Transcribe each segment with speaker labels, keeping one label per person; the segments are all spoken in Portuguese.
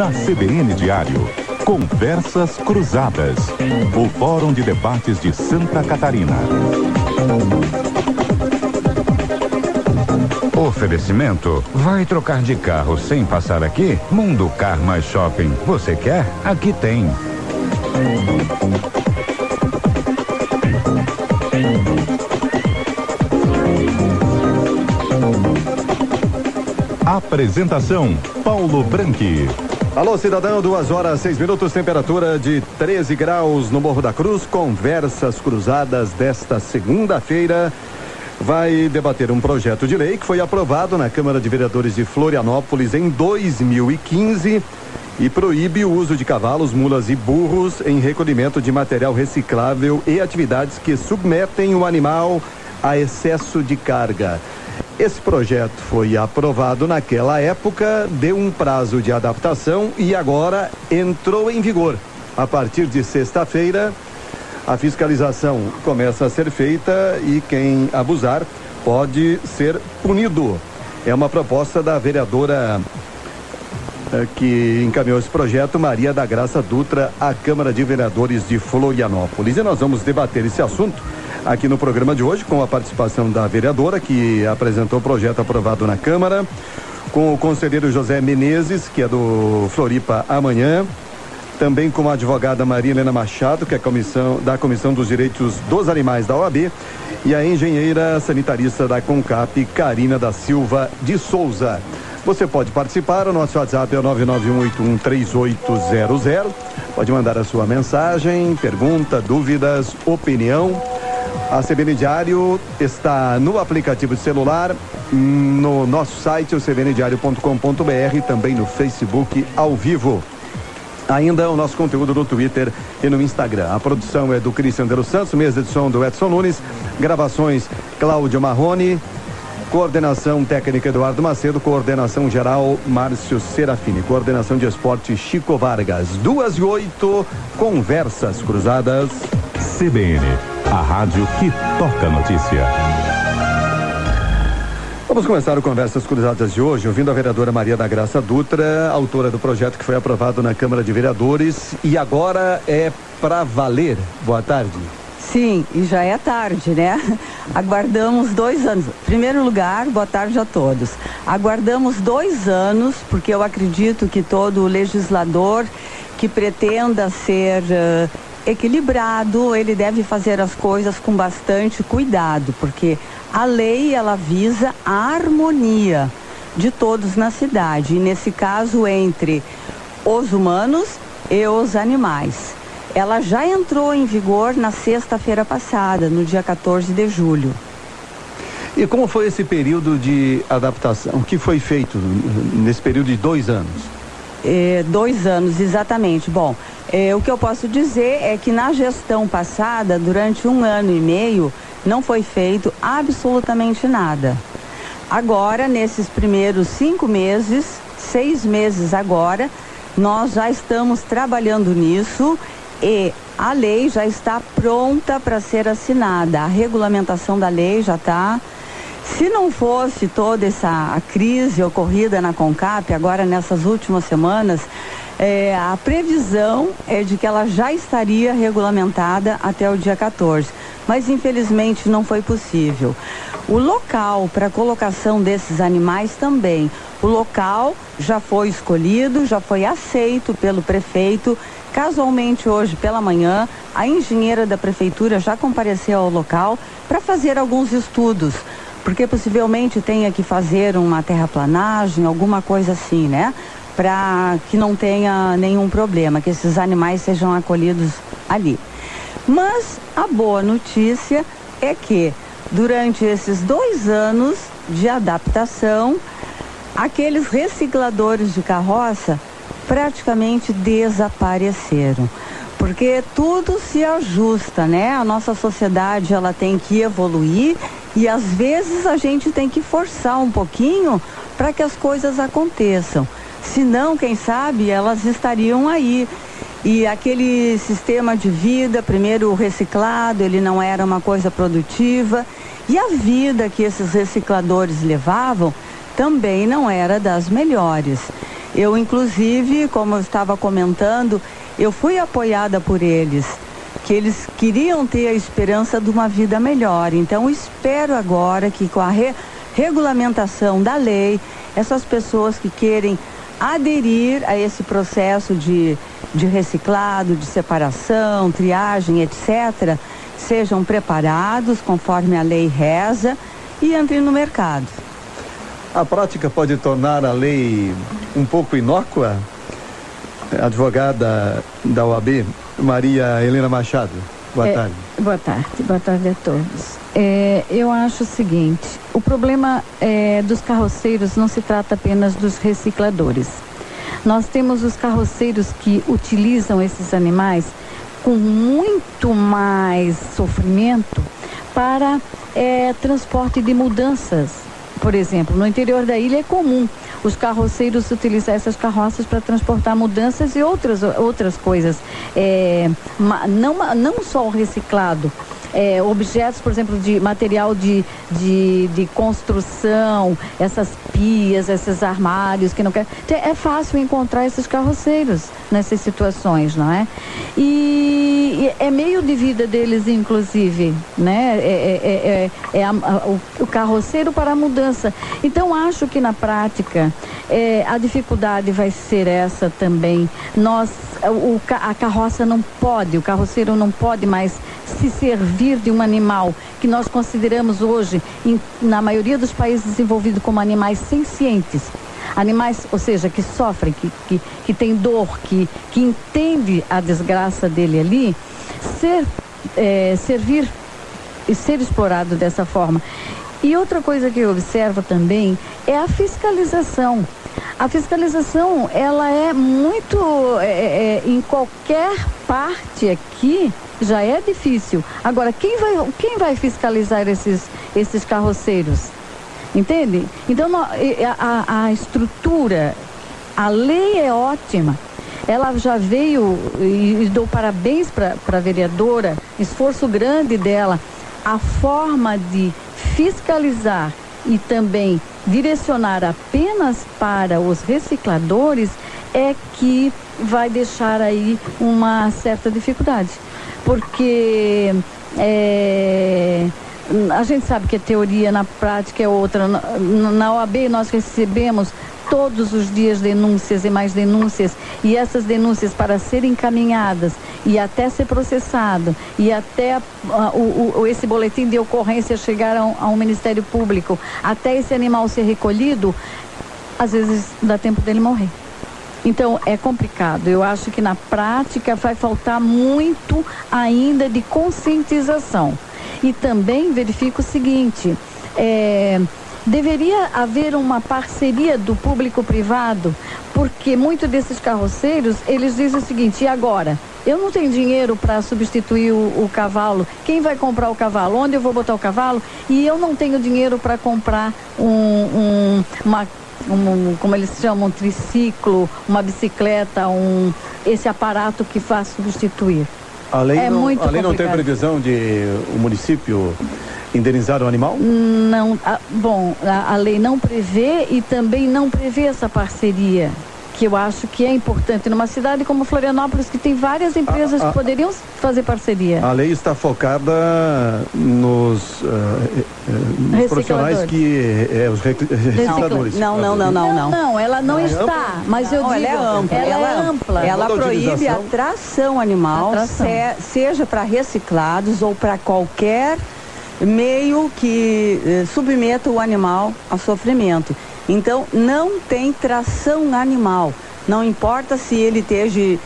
Speaker 1: Na CBN Diário, Conversas Cruzadas, o Fórum de Debates de Santa Catarina.
Speaker 2: Oferecimento: vai trocar de carro sem passar aqui? Mundo Car Mais Shopping. Você quer? Aqui tem.
Speaker 1: Apresentação: Paulo Branchi.
Speaker 3: Alô, cidadão, 2h06, temperatura de 13 graus no Morro da Cruz. Conversas Cruzadas desta segunda-feira vai debater um projeto de lei que foi aprovado na Câmara de Vereadores de Florianópolis em 2015 e proíbe o uso de cavalos, mulas e burros em recolhimento de material reciclável e atividades que submetem o animal a excesso de carga. Esse projeto foi aprovado naquela época, deu um prazo de adaptação e agora entrou em vigor. A partir de sexta-feira, a fiscalização começa a ser feita e quem abusar pode ser punido. É uma proposta da vereadora que encaminhou esse projeto, Maria da Graça Dutra, à Câmara de Vereadores de Florianópolis. E nós vamos debater esse assunto aqui no programa de hoje com a participação da vereadora que apresentou o projeto aprovado na Câmara, com o conselheiro José Menezes, que é do Floripa Amanhã, também com a advogada Maria Helena Machado, que é da Comissão dos Direitos dos Animais da OAB, e a engenheira sanitarista da CONCAP, Karina da Silva de Souza. Você pode participar, o nosso WhatsApp é 991813800. Pode mandar a sua mensagem, pergunta, dúvidas, opinião. A CBN Diário está no aplicativo de celular, no nosso site, o cbndiario.com.br, também no Facebook ao vivo. Ainda o nosso conteúdo no Twitter e no Instagram. A produção é do Cristian de Santos, mesa de som do Edson Nunes, gravações Cláudio Marrone, coordenação técnica Eduardo Macedo, coordenação geral Márcio Serafini, coordenação de esporte Chico Vargas. 2h08, Conversas Cruzadas.
Speaker 1: CBN, a rádio que toca notícia.
Speaker 3: Vamos começar o Conversas Cruzadas de hoje, ouvindo a vereadora Maria da Graça Dutra, autora do projeto que foi aprovado na Câmara de Vereadores e agora é pra valer. Boa tarde.
Speaker 4: Sim, e já é tarde, né? Aguardamos 2 anos. Em primeiro lugar, boa tarde a todos. Aguardamos 2 anos, porque eu acredito que todo legislador que pretenda ser equilibrado, ele deve fazer as coisas com bastante cuidado, porque a lei, ela visa a harmonia de todos na cidade, e nesse caso entre os humanos e os animais. Ela já entrou em vigor na sexta-feira passada, no dia 14 de julho.
Speaker 3: E como foi esse período de adaptação? O que foi feito nesse período de 2 anos?
Speaker 4: 2 anos, exatamente. Bom, o que eu posso dizer é que na gestão passada, durante 1 ano e meio, não foi feito absolutamente nada. Agora, nesses primeiros 5 meses, 6 meses agora, nós já estamos trabalhando nisso e a lei já está pronta para ser assinada. A regulamentação da lei já está. Se não fosse toda essa crise ocorrida na CONCAP, agora nessas últimas semanas, a previsão é de que ela já estaria regulamentada até o dia 14. Mas infelizmente não foi possível. O local para colocação desses animais também. O local já foi escolhido, já foi aceito pelo prefeito. Casualmente hoje pela manhã, a engenheira da prefeitura já compareceu ao local para fazer alguns estudos. Porque possivelmente tenha que fazer uma terraplanagem, alguma coisa assim, né? Para que não tenha nenhum problema, que esses animais sejam acolhidos ali. Mas a boa notícia é que durante esses 2 anos de adaptação, aqueles recicladores de carroça praticamente desapareceram. Porque tudo se ajusta, né? A nossa sociedade, ela tem que evoluir e às vezes a gente tem que forçar um pouquinho para que as coisas aconteçam. Senão, quem sabe, elas estariam aí. E aquele sistema de vida, primeiro reciclado, ele não era uma coisa produtiva. E a vida que esses recicladores levavam também não era das melhores. Eu, inclusive, como eu estava comentando, eu fui apoiada por eles, que eles queriam ter a esperança de uma vida melhor. Então, espero agora que com a regulamentação da lei, essas pessoas que querem aderir a esse processo de reciclado, de separação, triagem, etc., sejam preparados conforme a lei reza e entrem no mercado.
Speaker 3: A prática pode tornar a lei um pouco inócua? Advogada da OAB, Maria Helena Machado, boa tarde.
Speaker 5: Boa tarde a todos. Eu acho o seguinte, o problema dos carroceiros não se trata apenas dos recicladores. Nós temos os carroceiros que utilizam esses animais com muito mais sofrimento para transporte de mudanças. Por exemplo, no interior da ilha é comum os carroceiros utilizar essas carroças para transportar mudanças e outras coisas. Não só o reciclado, objetos, por exemplo, de material de construção, essas pias, esses armários que não querem. É fácil encontrar esses carroceiros nessas situações, não é? E é meio de vida deles, inclusive, né? O carroceiro para a mudança. Então, acho que na prática a dificuldade vai ser essa também. A carroça não pode, o carroceiro não pode mais se servir de um animal que nós consideramos hoje, na maioria dos países desenvolvidos, como animais sencientes. Animais, ou seja, que sofrem, que tem dor, que entende a desgraça dele ali, servir e ser explorado dessa forma. E outra coisa que eu observo também é a fiscalização. A fiscalização, ela é muito, em qualquer parte aqui, já é difícil. Agora, quem vai fiscalizar esses carroceiros? Entende? Então, a estrutura, a lei é ótima. Ela já veio, e dou parabéns para a vereadora, esforço grande dela. A forma de fiscalizar e também direcionar apenas para os recicladores é que vai deixar aí uma certa dificuldade. Porque a gente sabe que a teoria na prática é outra. Na OAB nós recebemos todos os dias denúncias e mais denúncias, e essas denúncias, para serem encaminhadas e até ser processado e até esse boletim de ocorrência chegar ao Ministério Público, até esse animal ser recolhido, às vezes dá tempo dele morrer. Então é complicado. Eu acho que na prática vai faltar muito ainda de conscientização. E também verifico o seguinte, deveria haver uma parceria do público-privado, porque muitos desses carroceiros, eles dizem o seguinte: e agora? Eu não tenho dinheiro para substituir o cavalo. Quem vai comprar o cavalo? Onde eu vou botar o cavalo? E eu não tenho dinheiro para comprar como eles chamam, um triciclo, uma bicicleta, esse aparato que faz substituir.
Speaker 3: A lei não tem previsão de o município indenizar o animal?
Speaker 5: Não, a lei não prevê e também não prevê essa parceria, que eu acho que é importante numa cidade como Florianópolis, que tem várias empresas que poderiam fazer parceria. A lei está focada nos
Speaker 3: profissionais os recicladores.
Speaker 5: Não, ela não está, mas eu digo, ela é ampla.
Speaker 4: Ela proíbe a tração animal, seja para reciclados ou para qualquer meio que submeta o animal a sofrimento. Então, não tem tração animal. Não importa se ele esteja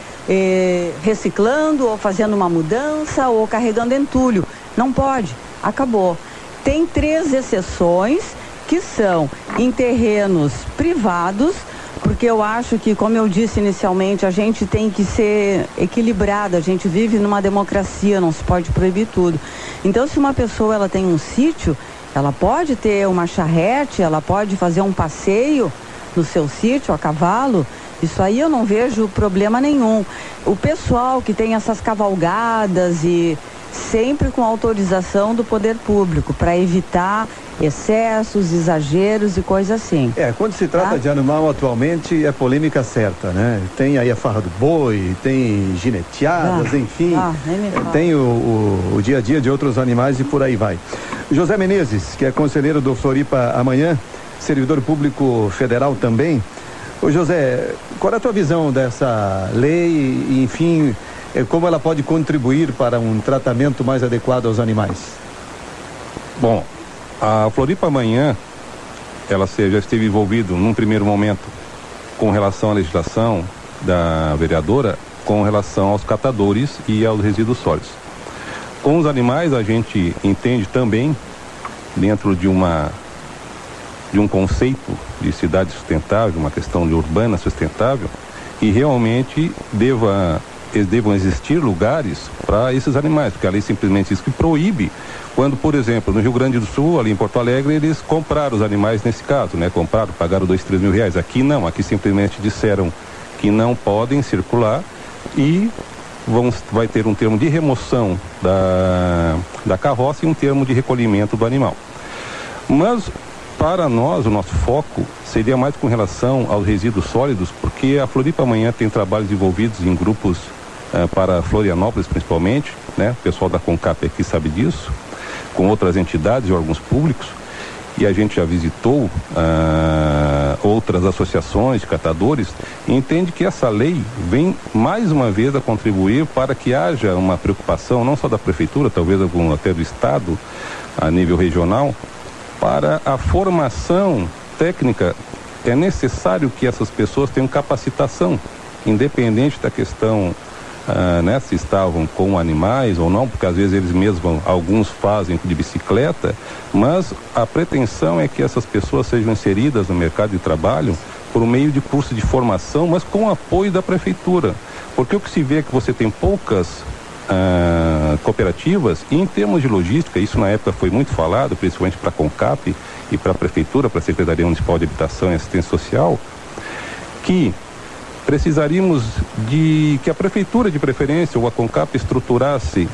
Speaker 4: reciclando ou fazendo uma mudança ou carregando entulho. Não pode. Acabou. Tem 3 exceções, que são em terrenos privados, porque eu acho que, como eu disse inicialmente, a gente tem que ser equilibrado. A gente vive numa democracia, não se pode proibir tudo. Então, se uma pessoa ela tem um sítio, ela pode ter uma charrete, ela pode fazer um passeio no seu sítio a cavalo. Isso aí eu não vejo problema nenhum. O pessoal que tem essas cavalgadas e sempre com autorização do poder público, para evitar excessos, exageros e coisas assim.
Speaker 3: Quando se trata de animal atualmente é polêmica certa, né? Tem aí a farra do boi, tem gineteadas, enfim, tem o dia a dia de outros animais e por aí vai. José Menezes, que é conselheiro do Floripa Amanhã, servidor público federal também. Ô José, qual é a tua visão dessa lei e, enfim, como ela pode contribuir para um tratamento mais adequado aos animais?
Speaker 6: Bom, a Floripa Amanhã, ela já esteve envolvida num primeiro momento com relação à legislação da vereadora, com relação aos catadores e aos resíduos sólidos. Com os animais, a gente entende também, dentro de um conceito de cidade sustentável, uma questão de urbana sustentável, e realmente devam existir lugares para esses animais, porque a lei simplesmente diz que proíbe, quando, por exemplo, no Rio Grande do Sul, ali em Porto Alegre, eles compraram os animais nesse caso, né? Compraram, pagaram 2, 3 mil reais. Aqui não, aqui simplesmente disseram que não podem circular e vai ter um termo de remoção da carroça e um termo de recolhimento do animal. Mas, para nós, o nosso foco seria mais com relação aos resíduos sólidos, porque a Floripa Amanhã tem trabalhos envolvidos em grupos para Florianópolis, principalmente, né? O pessoal da CONCAP aqui sabe disso, com outras entidades e órgãos públicos, e a gente já visitou outras associações de catadores e entende que essa lei vem mais uma vez a contribuir para que haja uma preocupação, não só da prefeitura, talvez até do estado, a nível regional, para a formação técnica. É necessário que essas pessoas tenham capacitação, independente da questão né, se estavam com animais ou não, porque às vezes eles mesmos, alguns fazem de bicicleta, mas a pretensão é que essas pessoas sejam inseridas no mercado de trabalho por meio de curso de formação, mas com apoio da prefeitura, porque o que se vê é que você tem poucas cooperativas, e em termos de logística, isso na época foi muito falado, principalmente para a CONCAP e para a prefeitura, para a Secretaria Municipal de Habitação e Assistência Social, que precisaríamos de que a prefeitura, de preferência, ou a CONCAP estruturasse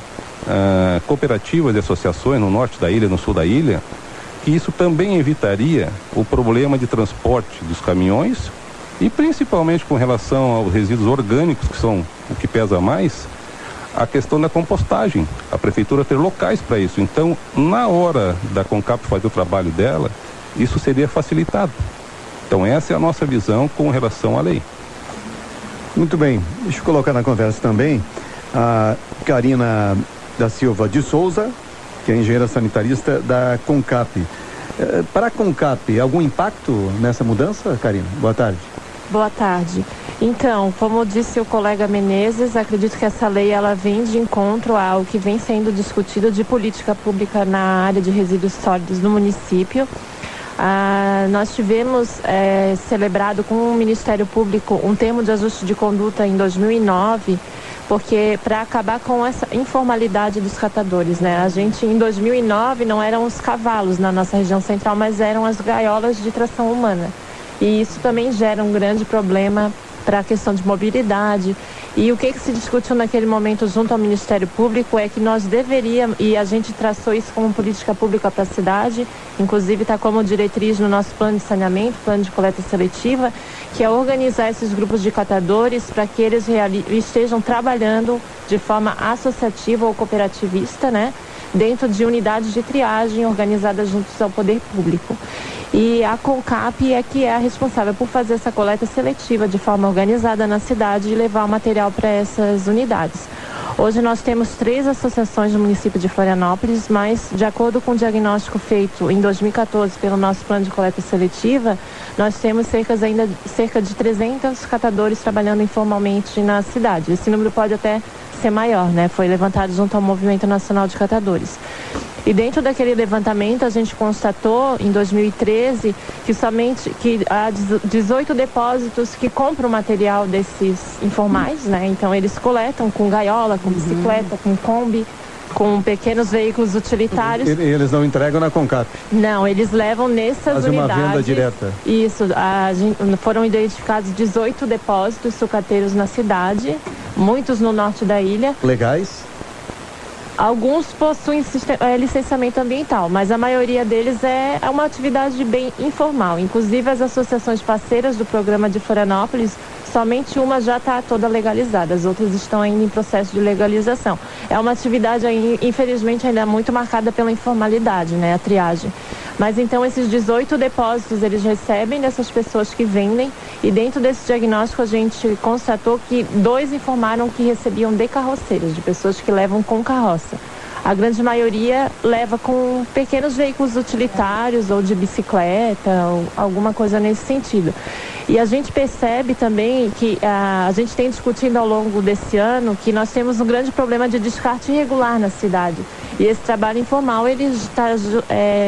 Speaker 6: cooperativas e associações no norte da ilha, no sul da ilha, que isso também evitaria o problema de transporte dos caminhões e principalmente com relação aos resíduos orgânicos, que são o que pesa mais, a questão da compostagem, a prefeitura ter locais para isso. Então, na hora da CONCAP fazer o trabalho dela, isso seria facilitado. Então, essa é a nossa visão com relação à lei.
Speaker 3: Muito bem, deixa eu colocar na conversa também a Karina da Silva de Souza, que é engenheira sanitarista da CONCAP. Para a CONCAP, algum impacto nessa mudança, Karina? Boa tarde.
Speaker 7: Boa tarde. Então, como disse o colega Menezes, acredito que essa lei ela vem de encontro ao que vem sendo discutido de política pública na área de resíduos sólidos no município. Nós tivemos celebrado com o Ministério Público um termo de ajuste de conduta em 2009, porque para acabar com essa informalidade dos catadores, né? A gente em 2009 não eram os cavalos na nossa região central, mas eram as gaiolas de tração humana. E isso também gera um grande problema para a questão de mobilidade. E o que se discutiu naquele momento junto ao Ministério Público é que nós deveríamos, e a gente traçou isso como política pública para a cidade, inclusive está como diretriz no nosso plano de saneamento, plano de coleta seletiva, que é organizar esses grupos de catadores para que eles estejam trabalhando de forma associativa ou cooperativista, né? Dentro de unidades de triagem organizadas juntos ao poder público. E a CONCAP é que é a responsável por fazer essa coleta seletiva de forma organizada na cidade e levar o material para essas unidades. Hoje nós temos 3 associações no município de Florianópolis, mas de acordo com o diagnóstico feito em 2014 pelo nosso plano de coleta seletiva, nós temos cerca de 300 catadores trabalhando informalmente na cidade. Esse número pode até ser maior, né? Foi levantado junto ao Movimento Nacional de Catadores. E dentro daquele levantamento a gente constatou em 2013 que há 18 depósitos que compram material desses informais, né? Então eles coletam com gaiola, com bicicleta, com Kombi, com pequenos veículos utilitários.
Speaker 3: E eles não entregam na CONCAP?
Speaker 7: Não, eles levam nessas unidades.
Speaker 3: Uma venda direta?
Speaker 7: Isso, foram identificados 18 depósitos sucateiros na cidade, muitos no norte da ilha.
Speaker 3: Legais?
Speaker 7: Alguns possuem licenciamento ambiental, mas a maioria deles é uma atividade bem informal. Inclusive, as associações parceiras do programa de Florianópolis, somente uma já está toda legalizada, as outras estão ainda em processo de legalização. É uma atividade, infelizmente, ainda muito marcada pela informalidade, né, a triagem. Mas então esses 18 depósitos eles recebem dessas pessoas que vendem, e dentro desse diagnóstico a gente constatou que 2 informaram que recebiam de carroceiras, de pessoas que levam com carroça. A grande maioria leva com pequenos veículos utilitários ou de bicicleta, ou alguma coisa nesse sentido. E a gente percebe também que a gente tem discutido ao longo desse ano que nós temos um grande problema de descarte irregular na cidade. E esse trabalho informal, ele está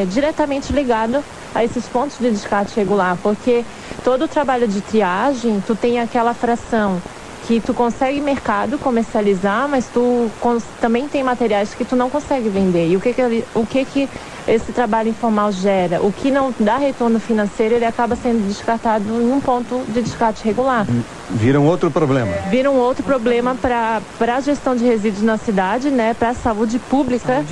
Speaker 7: diretamente ligado a esses pontos de descarte irregular, porque todo o trabalho de triagem, tu tem aquela fração que tu consegue mercado comercializar, mas tu também tem materiais que tu não consegue vender. E o que esse trabalho informal gera? O que não dá retorno financeiro, ele acaba sendo descartado em um ponto de descarte regular.
Speaker 3: Vira um outro problema.
Speaker 7: Vira um outro problema para a gestão de resíduos na cidade, né? Para a saúde pública.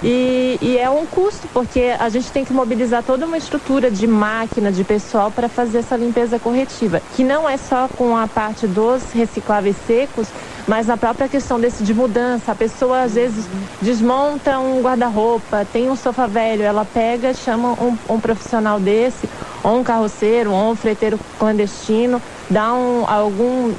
Speaker 7: E é um custo, porque a gente tem que mobilizar toda uma estrutura de máquina, de pessoal para fazer essa limpeza corretiva, que não é só com a parte dos recicláveis secos, mas na própria questão de mudança. A pessoa às vezes desmonta um guarda-roupa, tem um sofá velho, ela pega, chama um profissional desse, ou um carroceiro, ou um freteiro clandestino, dá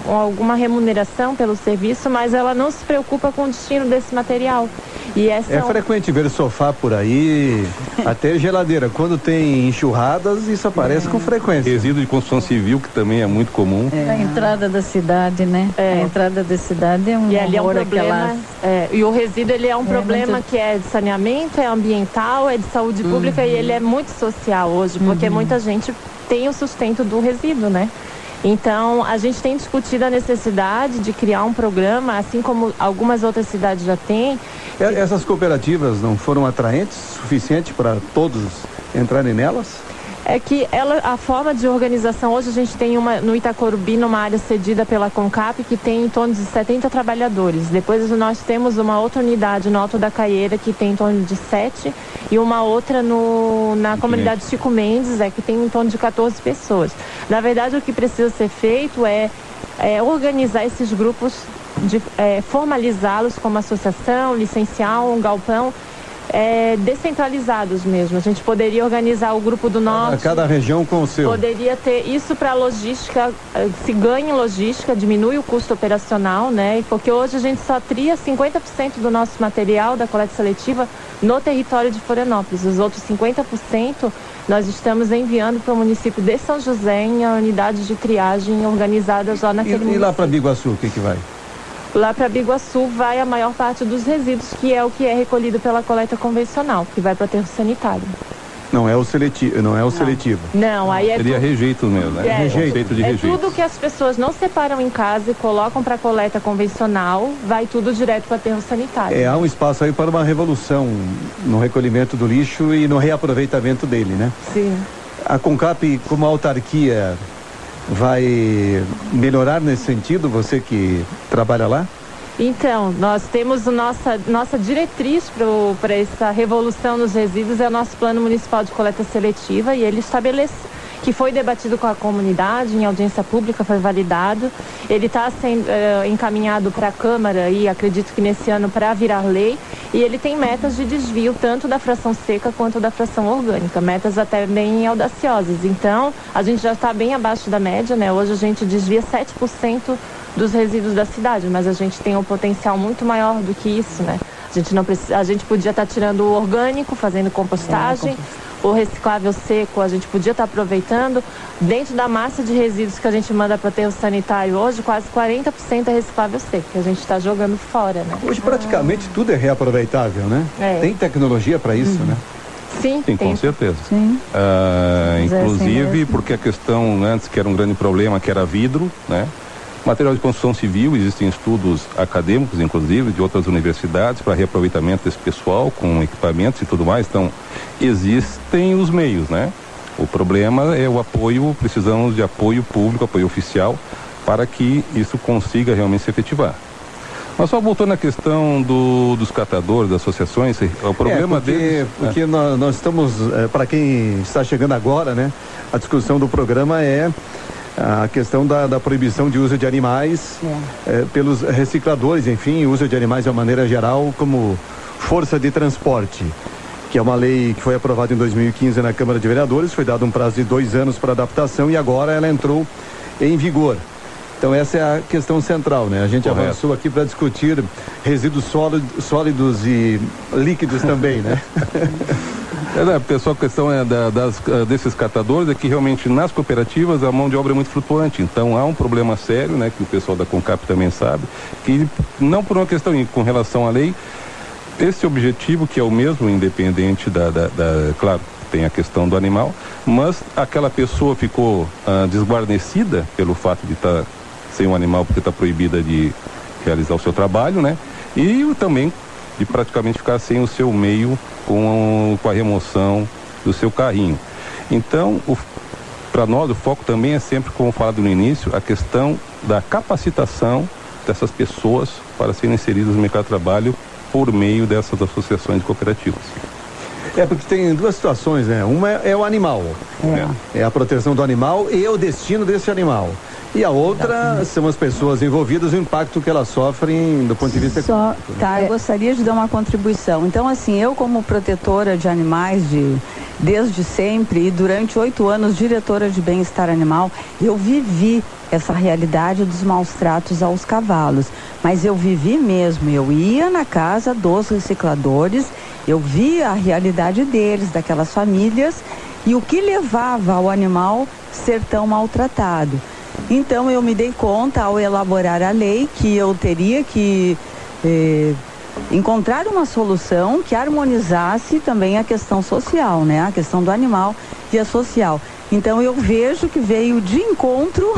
Speaker 7: alguma remuneração pelo serviço, mas ela não se preocupa com o destino desse material. E
Speaker 3: é frequente ver sofá por aí, até geladeira. Quando tem enxurradas, isso aparece com frequência.
Speaker 6: Resíduo de construção civil, que também é muito comum.
Speaker 5: A entrada da cidade, né? A entrada da cidade é um
Speaker 7: problema. E o resíduo, ele é um problema que é de saneamento, é ambiental, é de saúde pública, e ele é muito social hoje, porque muita gente tem o sustento do resíduo, né? Então, a gente tem discutido a necessidade de criar um programa, assim como algumas outras cidades já têm.
Speaker 3: Essas cooperativas não foram atraentes o suficiente para todos entrarem nelas?
Speaker 7: É que a forma de organização, hoje a gente tem no Itacorubi, numa área cedida pela CONCAP, que tem em torno de 70 trabalhadores. Depois nós temos uma outra unidade no Alto da Caieira, que tem em torno de 7, e uma outra na comunidade Chico Mendes, que tem em torno de 14 pessoas. Na verdade, o que precisa ser feito é organizar esses grupos, formalizá-los como associação, licenciar um galpão, descentralizados mesmo. A gente poderia organizar o grupo do norte.
Speaker 3: Cada região com o seu.
Speaker 7: Poderia ter isso para logística, se ganha em logística, diminui o custo operacional, né? Porque hoje a gente só tria 50% do nosso material da coleta seletiva no território de Florianópolis. Os outros 50% nós estamos enviando para o município de São José em unidades de triagem organizadas lá naquele município.
Speaker 3: E lá para Biguaçu, o que vai?
Speaker 7: Lá para Biguaçu vai a maior parte dos resíduos, que é o que é recolhido pela coleta convencional, que vai para o aterro sanitário.
Speaker 3: Não é o seletivo, não é o seletivo.
Speaker 7: Não, aí
Speaker 6: seria rejeito mesmo, né?
Speaker 3: Rejeito
Speaker 6: de rejeito.
Speaker 7: Tudo que as pessoas não separam em casa e colocam para coleta convencional, vai tudo direto para o aterro sanitário.
Speaker 3: Há um espaço aí para uma revolução no recolhimento do lixo e no reaproveitamento dele, né?
Speaker 7: Sim.
Speaker 3: A CONCAP, como autarquia, vai melhorar nesse sentido, você que trabalha lá?
Speaker 7: Então, nós temos nossa diretriz para essa revolução nos resíduos, é o nosso Plano Municipal de Coleta Seletiva, e ele estabelece, que foi debatido com a comunidade, em audiência pública, foi validado. Ele está sendo encaminhado para a Câmara, e acredito que nesse ano para virar lei, e ele tem metas de desvio tanto da fração seca quanto da fração orgânica, metas até bem audaciosas. Então, a gente já está bem abaixo da média, né? Hoje a gente desvia 7% dos resíduos da cidade, mas a gente tem um potencial muito maior do que isso, né? A gente podia estar tirando o orgânico, fazendo compostagem, o reciclável seco a gente podia estar aproveitando. Dentro da massa de resíduos que a gente manda para o aterro sanitário hoje, quase 40% é reciclável seco, que a gente está jogando fora, né?
Speaker 3: Hoje praticamente tudo é reaproveitável, né? Tem tecnologia para isso, né?
Speaker 7: Sim,
Speaker 6: com certeza.
Speaker 5: Sim.
Speaker 6: Inclusive porque a questão antes, que era um grande problema, que era vidro, né? Material de construção civil, existem estudos acadêmicos, inclusive, de outras universidades para reaproveitamento desse pessoal com equipamentos e tudo mais. Então, existem os meios, né? O problema é o apoio, precisamos de apoio público, apoio oficial, para que isso consiga realmente se efetivar. Mas só voltando à questão dos catadores, das associações, o problema deles...
Speaker 3: Porque nós estamos, para quem está chegando agora, né? A discussão do programa é a questão da proibição de uso de animais pelos recicladores, enfim, uso de animais de uma maneira geral como força de transporte, que é uma lei que foi aprovada em 2015 na Câmara de Vereadores, foi dado um prazo de 2 anos para adaptação e agora ela entrou em vigor. Então essa é a questão central, né? A gente avançou aqui para discutir resíduos sólidos e líquidos também, né?
Speaker 6: Pessoal, a questão desses catadores é que realmente nas cooperativas a mão de obra é muito flutuante, então há um problema sério, né? Que o pessoal da CONCAP também sabe, que não por uma questão com relação à lei, esse objetivo que é o mesmo, independente claro, tem a questão do animal, mas aquela pessoa ficou desguarnecida pelo fato de estar sem um animal porque está proibida de realizar o seu trabalho, né? E também de praticamente ficar sem o seu meio com a remoção do seu carrinho. Então, para nós o foco também é sempre, como falado no início, a questão da capacitação dessas pessoas para serem inseridas no mercado de trabalho por meio dessas associações cooperativas.
Speaker 3: Porque tem duas situações, né? Uma é o animal, é a proteção do animal e o destino desse animal. E a outra são as pessoas envolvidas, o impacto que elas sofrem do ponto de vista econômico.
Speaker 4: Eu gostaria de dar uma contribuição. Então, assim, eu como protetora de animais desde sempre e durante 8 anos diretora de bem-estar animal, eu vivi essa realidade dos maus tratos aos cavalos. Mas eu vivi mesmo, eu ia na casa dos recicladores, eu via a realidade deles, daquelas famílias, e o que levava ao animal ser tão maltratado. Então eu me dei conta ao elaborar a lei que eu teria que encontrar uma solução que harmonizasse também a questão social, né? A questão do animal e a social. Então eu vejo que veio de encontro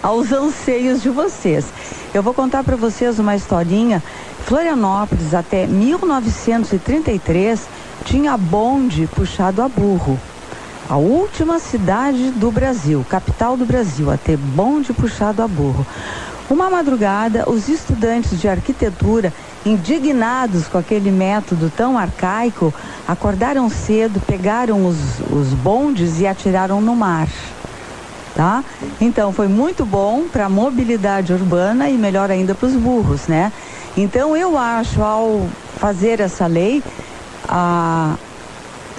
Speaker 4: aos anseios de vocês. Eu vou contar para vocês uma historinha. Florianópolis, até 1933, tinha bonde puxado a burro. A última cidade do Brasil, capital do Brasil, a ter bonde puxado a burro. Uma madrugada, os estudantes de arquitetura, indignados com aquele método tão arcaico, acordaram cedo, pegaram os bondes e atiraram no mar. Tá? Então foi muito bom para a mobilidade urbana e melhor ainda para os burros, né? Então eu acho, ao fazer essa lei,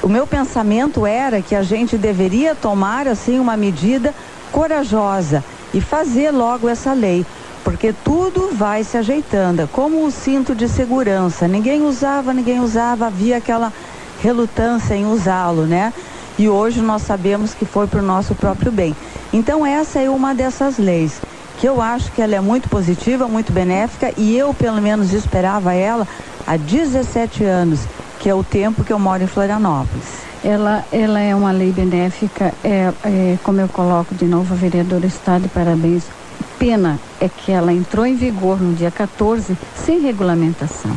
Speaker 4: o meu pensamento era que a gente deveria tomar assim uma medida corajosa e fazer logo essa lei, porque tudo vai se ajeitando, como o cinto de segurança, ninguém usava, havia aquela relutância em usá-lo, né? E hoje nós sabemos que foi para o nosso próprio bem. Então essa é uma dessas leis, que eu acho que ela é muito positiva, muito benéfica, e eu pelo menos esperava ela há 17 anos, que é o tempo que eu moro em Florianópolis.
Speaker 5: Ela é uma lei benéfica, como eu coloco de novo, a vereadora está de parabéns. Pena é que ela entrou em vigor no dia 14 sem regulamentação.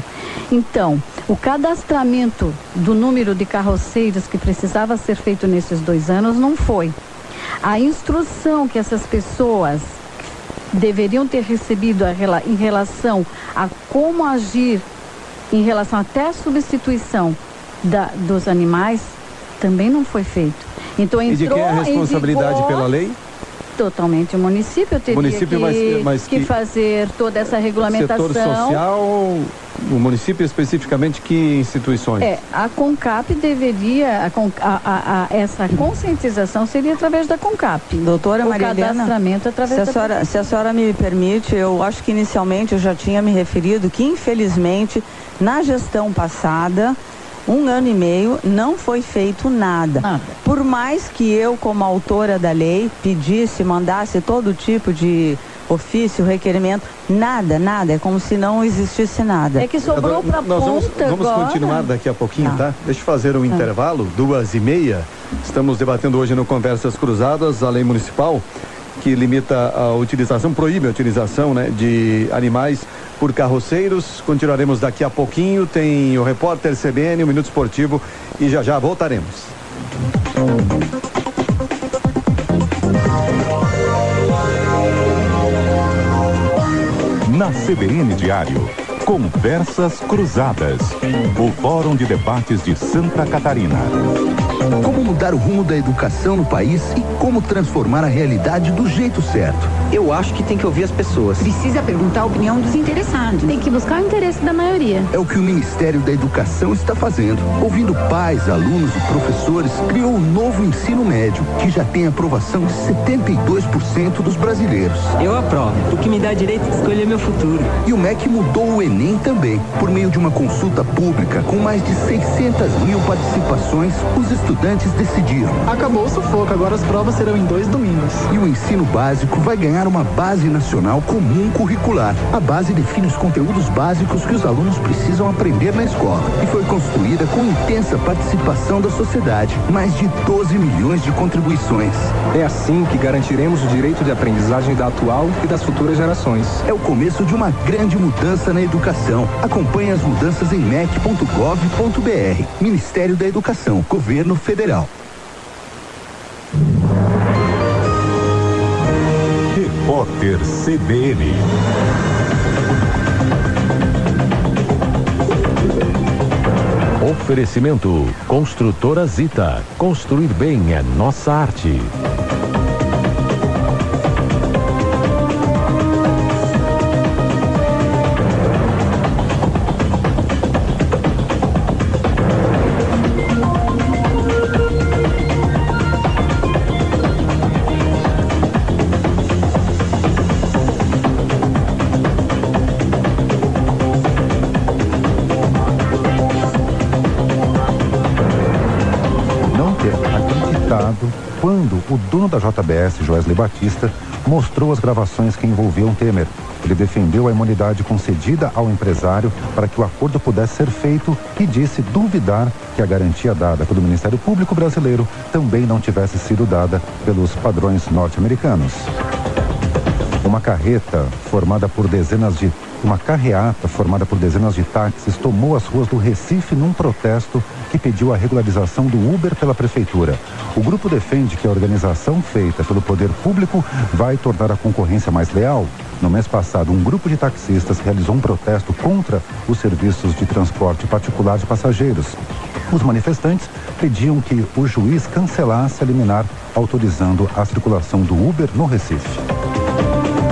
Speaker 5: Então, o cadastramento do número de carroceiros que precisava ser feito nesses 2 anos não foi. A instrução que essas pessoas deveriam ter recebido em relação a como agir em relação até à substituição dos animais também não foi feito. Então entrou.
Speaker 3: E de quem é a responsabilidade pela lei?
Speaker 5: Totalmente o município teria que fazer toda essa regulamentação.
Speaker 3: Setor social, o município especificamente, que instituições?
Speaker 5: A CONCAP deveria, essa conscientização seria através da CONCAP.
Speaker 4: Doutora Maria Helena,
Speaker 5: cadastramento através
Speaker 4: se a senhora me permite, eu acho que inicialmente eu já tinha me referido que infelizmente na gestão passada, 1 ano e meio, não foi feito nada. Por mais que eu, como autora da lei, pedisse, mandasse todo tipo de ofício, requerimento, nada, é como se não existisse nada.
Speaker 5: É que sobrou para ponta.
Speaker 3: Vamos continuar daqui a pouquinho, tá? Deixa eu fazer um intervalo, 2h30. Estamos debatendo hoje no Conversas Cruzadas a lei municipal que limita a utilização, proíbe a utilização, né, de animais por carroceiros. Continuaremos daqui a pouquinho. Tem o repórter CBN, o Minuto Esportivo, e já voltaremos.
Speaker 1: Na CBN Diário. Conversas Cruzadas. O Fórum de Debates de Santa Catarina.
Speaker 8: Como mudar o rumo da educação no país e como transformar a realidade do jeito certo?
Speaker 9: Eu acho que tem que ouvir as pessoas.
Speaker 10: Precisa perguntar a opinião dos interessados.
Speaker 11: Tem que buscar o interesse da maioria.
Speaker 8: É o que o Ministério da Educação está fazendo. Ouvindo pais, alunos e professores, criou o novo ensino médio, que já tem aprovação de 72% dos brasileiros.
Speaker 9: Eu aprovo, porque me dá direito de escolher meu futuro.
Speaker 8: E o MEC mudou o Enem também. Por meio de uma consulta pública, com mais de 600 mil participações, os estudantes decidiram.
Speaker 12: Acabou o sufoco, agora as provas serão em 2 domingos.
Speaker 8: E o ensino básico vai ganhar uma base nacional comum curricular. A base define os conteúdos básicos que os alunos precisam aprender na escola. E foi construída com intensa participação da sociedade. Mais de 12 milhões de contribuições.
Speaker 13: É assim que garantiremos o direito de aprendizagem da atual e das futuras gerações.
Speaker 8: É o começo de uma grande mudança na educação. Acompanhe as mudanças em mec.gov.br. Ministério da Educação, Governo Federal.
Speaker 1: Repórter CBN.
Speaker 14: Oferecimento Construtora Zita. Construir bem é nossa arte.
Speaker 15: Quando o dono da JBS, Joesley Batista, mostrou as gravações que envolviam Temer. Ele defendeu a imunidade concedida ao empresário para que o acordo pudesse ser feito e disse duvidar que a garantia dada pelo Ministério Público brasileiro também não tivesse sido dada pelos padrões norte-americanos. Uma carreata formada por dezenas de táxis tomou as ruas do Recife num protesto que pediu a regularização do Uber pela prefeitura. O grupo defende que a organização feita pelo poder público vai tornar a concorrência mais leal. No mês passado, um grupo de taxistas realizou um protesto contra os serviços de transporte particular de passageiros. Os manifestantes pediam que o juiz cancelasse a liminar autorizando a circulação do Uber no Recife.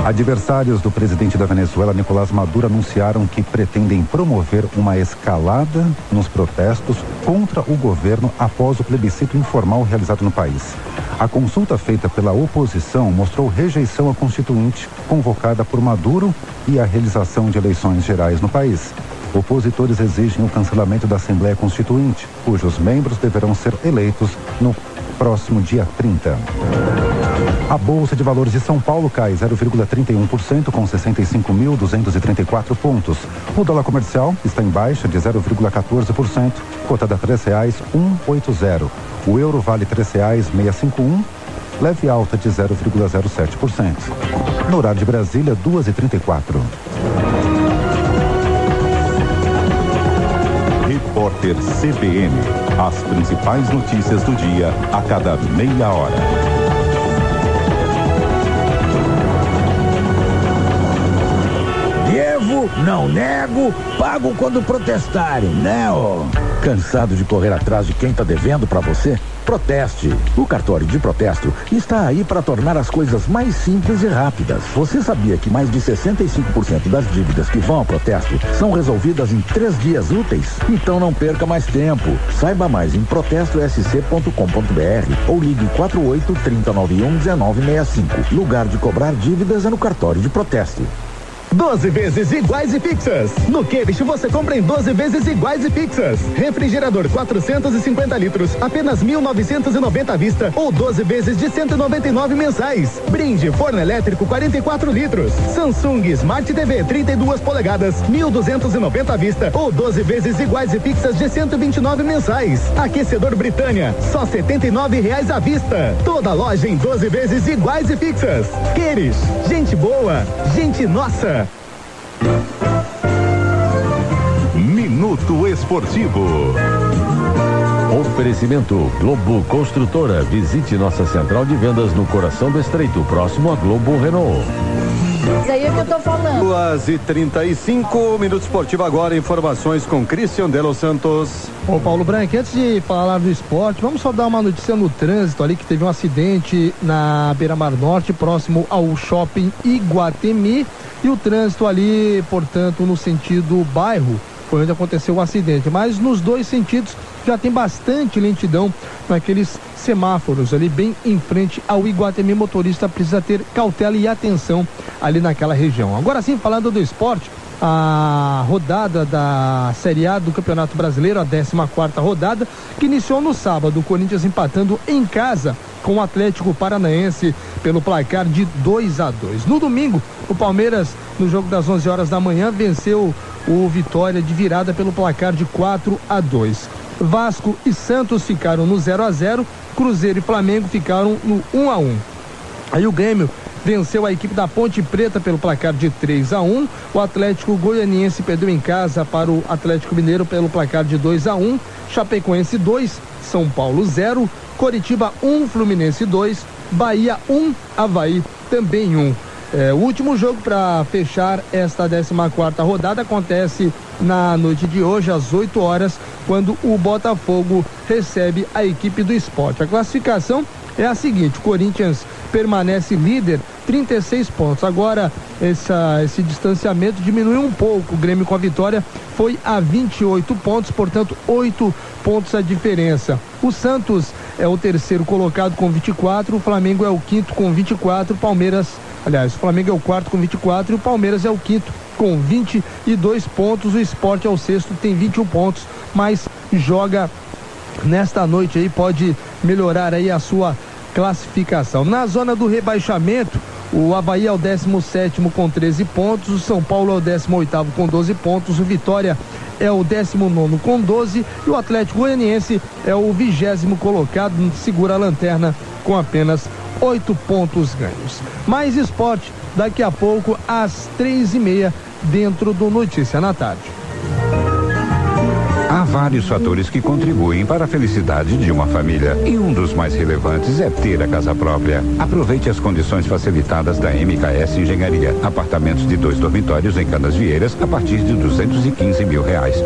Speaker 15: Adversários do presidente da Venezuela, Nicolás Maduro, anunciaram que pretendem promover uma escalada nos protestos contra o governo após o plebiscito informal realizado no país. A consulta feita pela oposição mostrou rejeição à Constituinte convocada por Maduro e a realização de eleições gerais no país. Opositores exigem o cancelamento da Assembleia Constituinte, cujos membros deverão ser eleitos no próximo dia 30. A Bolsa de Valores de São Paulo cai 0,31% com 65.234 pontos. O dólar comercial está em baixa de 0,14%, cotada a R$ 3,180. O euro vale R$ 3,651, leve alta de 0,07%. No horário de Brasília, 2h34.
Speaker 1: Repórter CBN. As principais notícias do dia a cada meia hora.
Speaker 16: Não nego, pago quando protestarem, né, ó? Cansado de correr atrás de quem tá devendo pra você? Proteste. O cartório de protesto está aí para tornar as coisas mais simples e rápidas. Você sabia que mais de 65% das dívidas que vão ao protesto são resolvidas em 3 dias úteis? Então não perca mais tempo. Saiba mais em protestosc.com.br ou ligue 48-3091-1965. Lugar de cobrar dívidas é no cartório de protesto.
Speaker 17: 12 vezes iguais e fixas. No Quebicho você compra em 12 vezes iguais e fixas. Refrigerador 450 litros, apenas 1.990 à vista ou 12 vezes de 199 mensais. Brinde forno elétrico 44 litros. Samsung Smart TV 32 polegadas, 1.290 à vista ou 12 vezes iguais e fixas de 129 mensais. Aquecedor Britânia, só R$ 79,00 à vista. Toda loja em 12 vezes iguais e fixas. Queres, gente boa, gente nossa.
Speaker 1: Minuto Esportivo.
Speaker 14: Oferecimento Globo Construtora. Visite nossa central de vendas no coração do Estreito, próximo a Globo Renault.
Speaker 5: Isso aí é que eu tô falando.
Speaker 3: 2h35, Minuto Esportivo agora, informações com Cristian de los Santos.
Speaker 18: Ô Paulo Branco, antes de falar do esporte, vamos só dar uma notícia no trânsito ali, que teve um acidente na Beira-Mar Norte, próximo ao shopping Iguatemi, e o trânsito ali, portanto, no sentido bairro, foi onde aconteceu o acidente, mas nos dois sentidos já tem bastante lentidão naqueles semáforos ali bem em frente ao Iguatemi. Motorista precisa ter cautela e atenção ali naquela região. Agora sim, falando do esporte, a rodada da Série A do Campeonato Brasileiro, a 14ª rodada, que iniciou no sábado, o Corinthians empatando em casa com o Atlético Paranaense pelo placar de 2-2. No domingo, o Palmeiras, no jogo das 11 horas da manhã, venceu o Vitória de virada pelo placar de 4-2. Vasco e Santos ficaram no 0-0, Cruzeiro e Flamengo ficaram no 1-1. Aí o Grêmio venceu a equipe da Ponte Preta pelo placar de 3-1. O Atlético Goianiense perdeu em casa para o Atlético Mineiro pelo placar de 2-1. Chapecoense 2, São Paulo 0, Coritiba 1, Fluminense 2, Bahia 1, Avaí também 1. O último jogo para fechar esta 14ª rodada acontece na noite de hoje, às 8 horas, quando o Botafogo recebe a equipe do Sport. A classificação é a seguinte: o Corinthians permanece líder, 36 pontos. Agora esse distanciamento diminuiu um pouco. O Grêmio, com a vitória, foi a 28 pontos, portanto 8 pontos a diferença. O Santos é o terceiro colocado com 24, o Flamengo é o quinto com 24, o Flamengo é o quarto com 24 e o Palmeiras é o quinto com 22 pontos. O Sport é o sexto, tem 21 pontos, mas joga nesta noite aí, pode melhorar aí a sua classificação. Na zona do rebaixamento, o Avaí é o 17º com 13 pontos, o São Paulo é o 18º com 12 pontos, o Vitória é o 19º com 12 e o Atlético Goianiense é o 20º colocado, segura a lanterna com apenas 8 pontos ganhos. Mais esporte daqui a pouco às 3h30 dentro do Notícia na Tarde.
Speaker 2: Há vários fatores que contribuem para a felicidade de uma família e um dos mais relevantes é ter a casa própria. Aproveite as condições facilitadas da MKS Engenharia. Apartamentos de 2 dormitórios em Canasvieiras a partir de R$215 mil.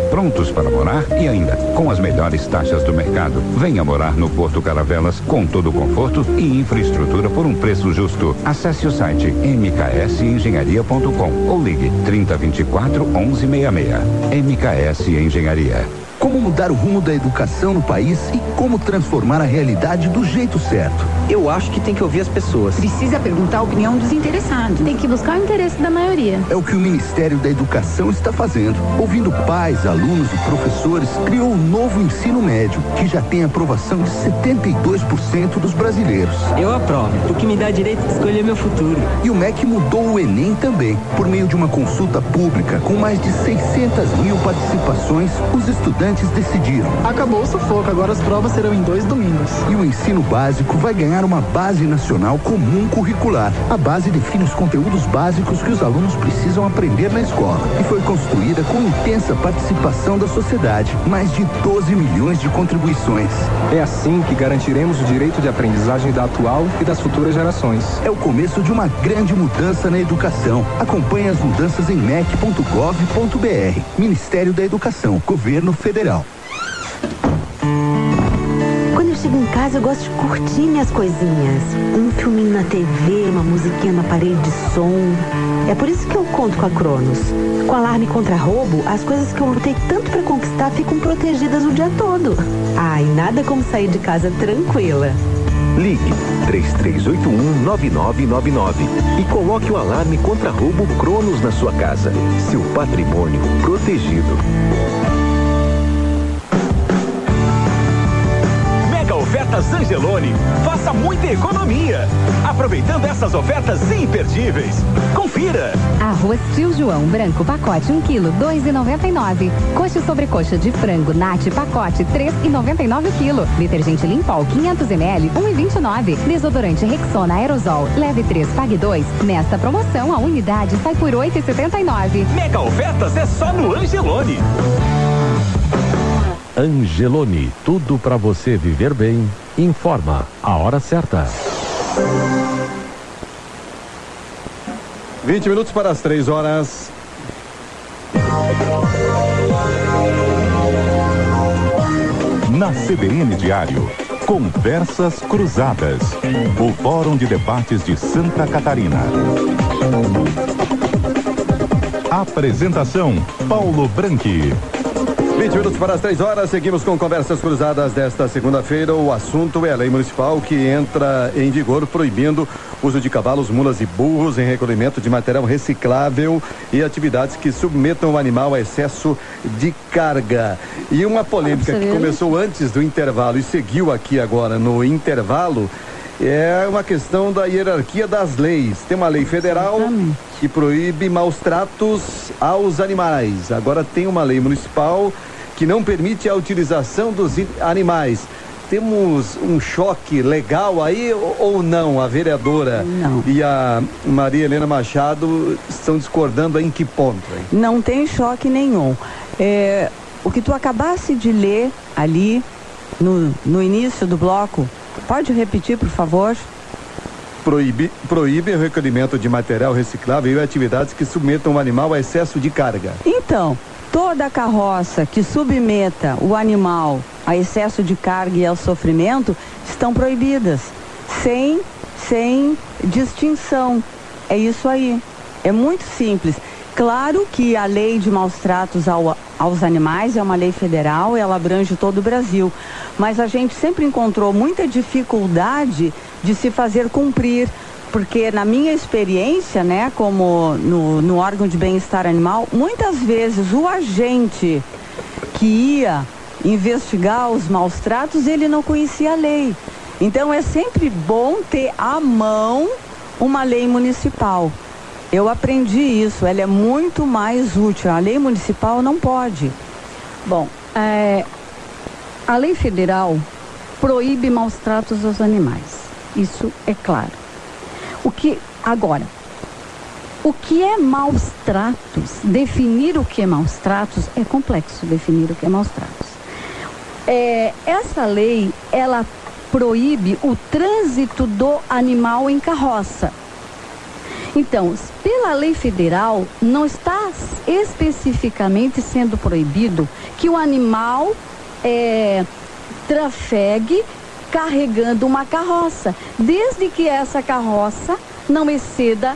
Speaker 2: Prontos para morar e ainda com as melhores taxas do mercado. Venha morar no Porto Caravelas com todo o conforto e infraestrutura por um preço justo. Acesse o site mksengenharia.com ou ligue 3024 1166. MKS Engenharia.
Speaker 8: Como mudar o rumo da educação no país e como transformar a realidade do jeito certo.
Speaker 9: Eu acho que tem que ouvir as pessoas.
Speaker 10: Precisa perguntar a opinião dos interessados.
Speaker 11: Tem que buscar o interesse da maioria.
Speaker 8: É o que o Ministério da Educação está fazendo. Ouvindo pais, alunos e professores, criou o novo ensino médio, que já tem aprovação de 72% dos brasileiros.
Speaker 9: Eu aprovo, porque me dá direito de escolher meu futuro.
Speaker 8: E o MEC mudou o Enem também. Por meio de uma consulta pública com mais de 600 mil participações, os estudantes decidiram.
Speaker 12: Acabou o sufoco, agora as provas serão em 2 domingos.
Speaker 8: E o ensino básico vai ganhar uma base nacional comum curricular. A base define os conteúdos básicos que os alunos precisam aprender na escola e foi construída com intensa participação da sociedade. Mais de 12 milhões de contribuições.
Speaker 13: É assim que garantiremos o direito de aprendizagem da atual e das futuras gerações.
Speaker 8: É o começo de uma grande mudança na educação. Acompanhe as mudanças em mec.gov.br. Ministério da Educação, Governo Federal.
Speaker 19: Quando eu chego em casa, eu gosto de curtir minhas coisinhas. Um filminho na TV, uma musiquinha no aparelho de som. É por isso que eu conto com a Cronos. Com alarme contra roubo, as coisas que eu lutei tanto para conquistar ficam protegidas o dia todo. E nada como sair de casa tranquila.
Speaker 20: Ligue 3381-9999 e coloque o alarme contra roubo Cronos na sua casa. Seu patrimônio protegido.
Speaker 21: Ofertas Angeloni. Faça muita economia. Aproveitando essas ofertas imperdíveis. Confira.
Speaker 22: Arroz Tio João branco pacote 1 kg, R$2,99. Coxa e sobrecoxa de frango Nati pacote R$3,99 kg. Detergente Limpol 500 ml, R$1,29. Desodorante Rexona Aerosol, leve 3, pague 2. Nesta promoção a unidade sai por R$8,79.
Speaker 21: Mega ofertas é só no Angeloni.
Speaker 14: Angeloni, tudo para você viver bem. Informa a hora certa.
Speaker 3: 20 minutos para as 3 horas.
Speaker 1: Na CBN Diário, Conversas Cruzadas. O Fórum de Debates de Santa Catarina. Apresentação, Paulo Branchi.
Speaker 3: 20 minutos para as 3 horas, seguimos com Conversas Cruzadas desta segunda-feira. O assunto é a lei municipal que entra em vigor proibindo o uso de cavalos, mulas e burros em recolhimento de material reciclável e atividades que submetam o animal a excesso de carga. E uma polêmica que começou antes do intervalo e seguiu aqui agora no intervalo é uma questão da hierarquia das leis. Tem uma lei federal que proíbe maus tratos aos animais. Agora tem uma lei municipal que não permite a utilização dos animais. Temos um choque legal aí ou não? A vereadora e a Maria Helena Machado estão discordando em que ponto? Hein?
Speaker 4: Não tem choque nenhum. O que tu acabaste de ler ali no início do bloco, pode repetir, por favor?
Speaker 3: Proíbe o recolhimento de material reciclável e atividades que submetam o animal a excesso de carga.
Speaker 4: Então, toda carroça que submeta o animal a excesso de carga e ao sofrimento estão proibidas, sem distinção. É isso aí. É muito simples. Claro que a lei de maus tratos aos animais é uma lei federal, ela abrange todo o Brasil, mas a gente sempre encontrou muita dificuldade de se fazer cumprir, porque na minha experiência, né, como no órgão de bem-estar animal, muitas vezes o agente que ia investigar os maus tratos, ele não conhecia a lei. Então é sempre bom ter à mão uma lei municipal. Eu aprendi isso, ela é muito mais útil. A lei municipal não pode.
Speaker 5: Bom, a lei federal proíbe maus tratos aos animais. Isso é claro. O que é maus tratos? Definir o que é maus tratos é complexo, definir o que é maus tratos. Essa lei, ela proíbe o trânsito do animal em carroça. Então, pela lei federal, não está especificamente sendo proibido que o animal trafegue carregando uma carroça, desde que essa carroça não exceda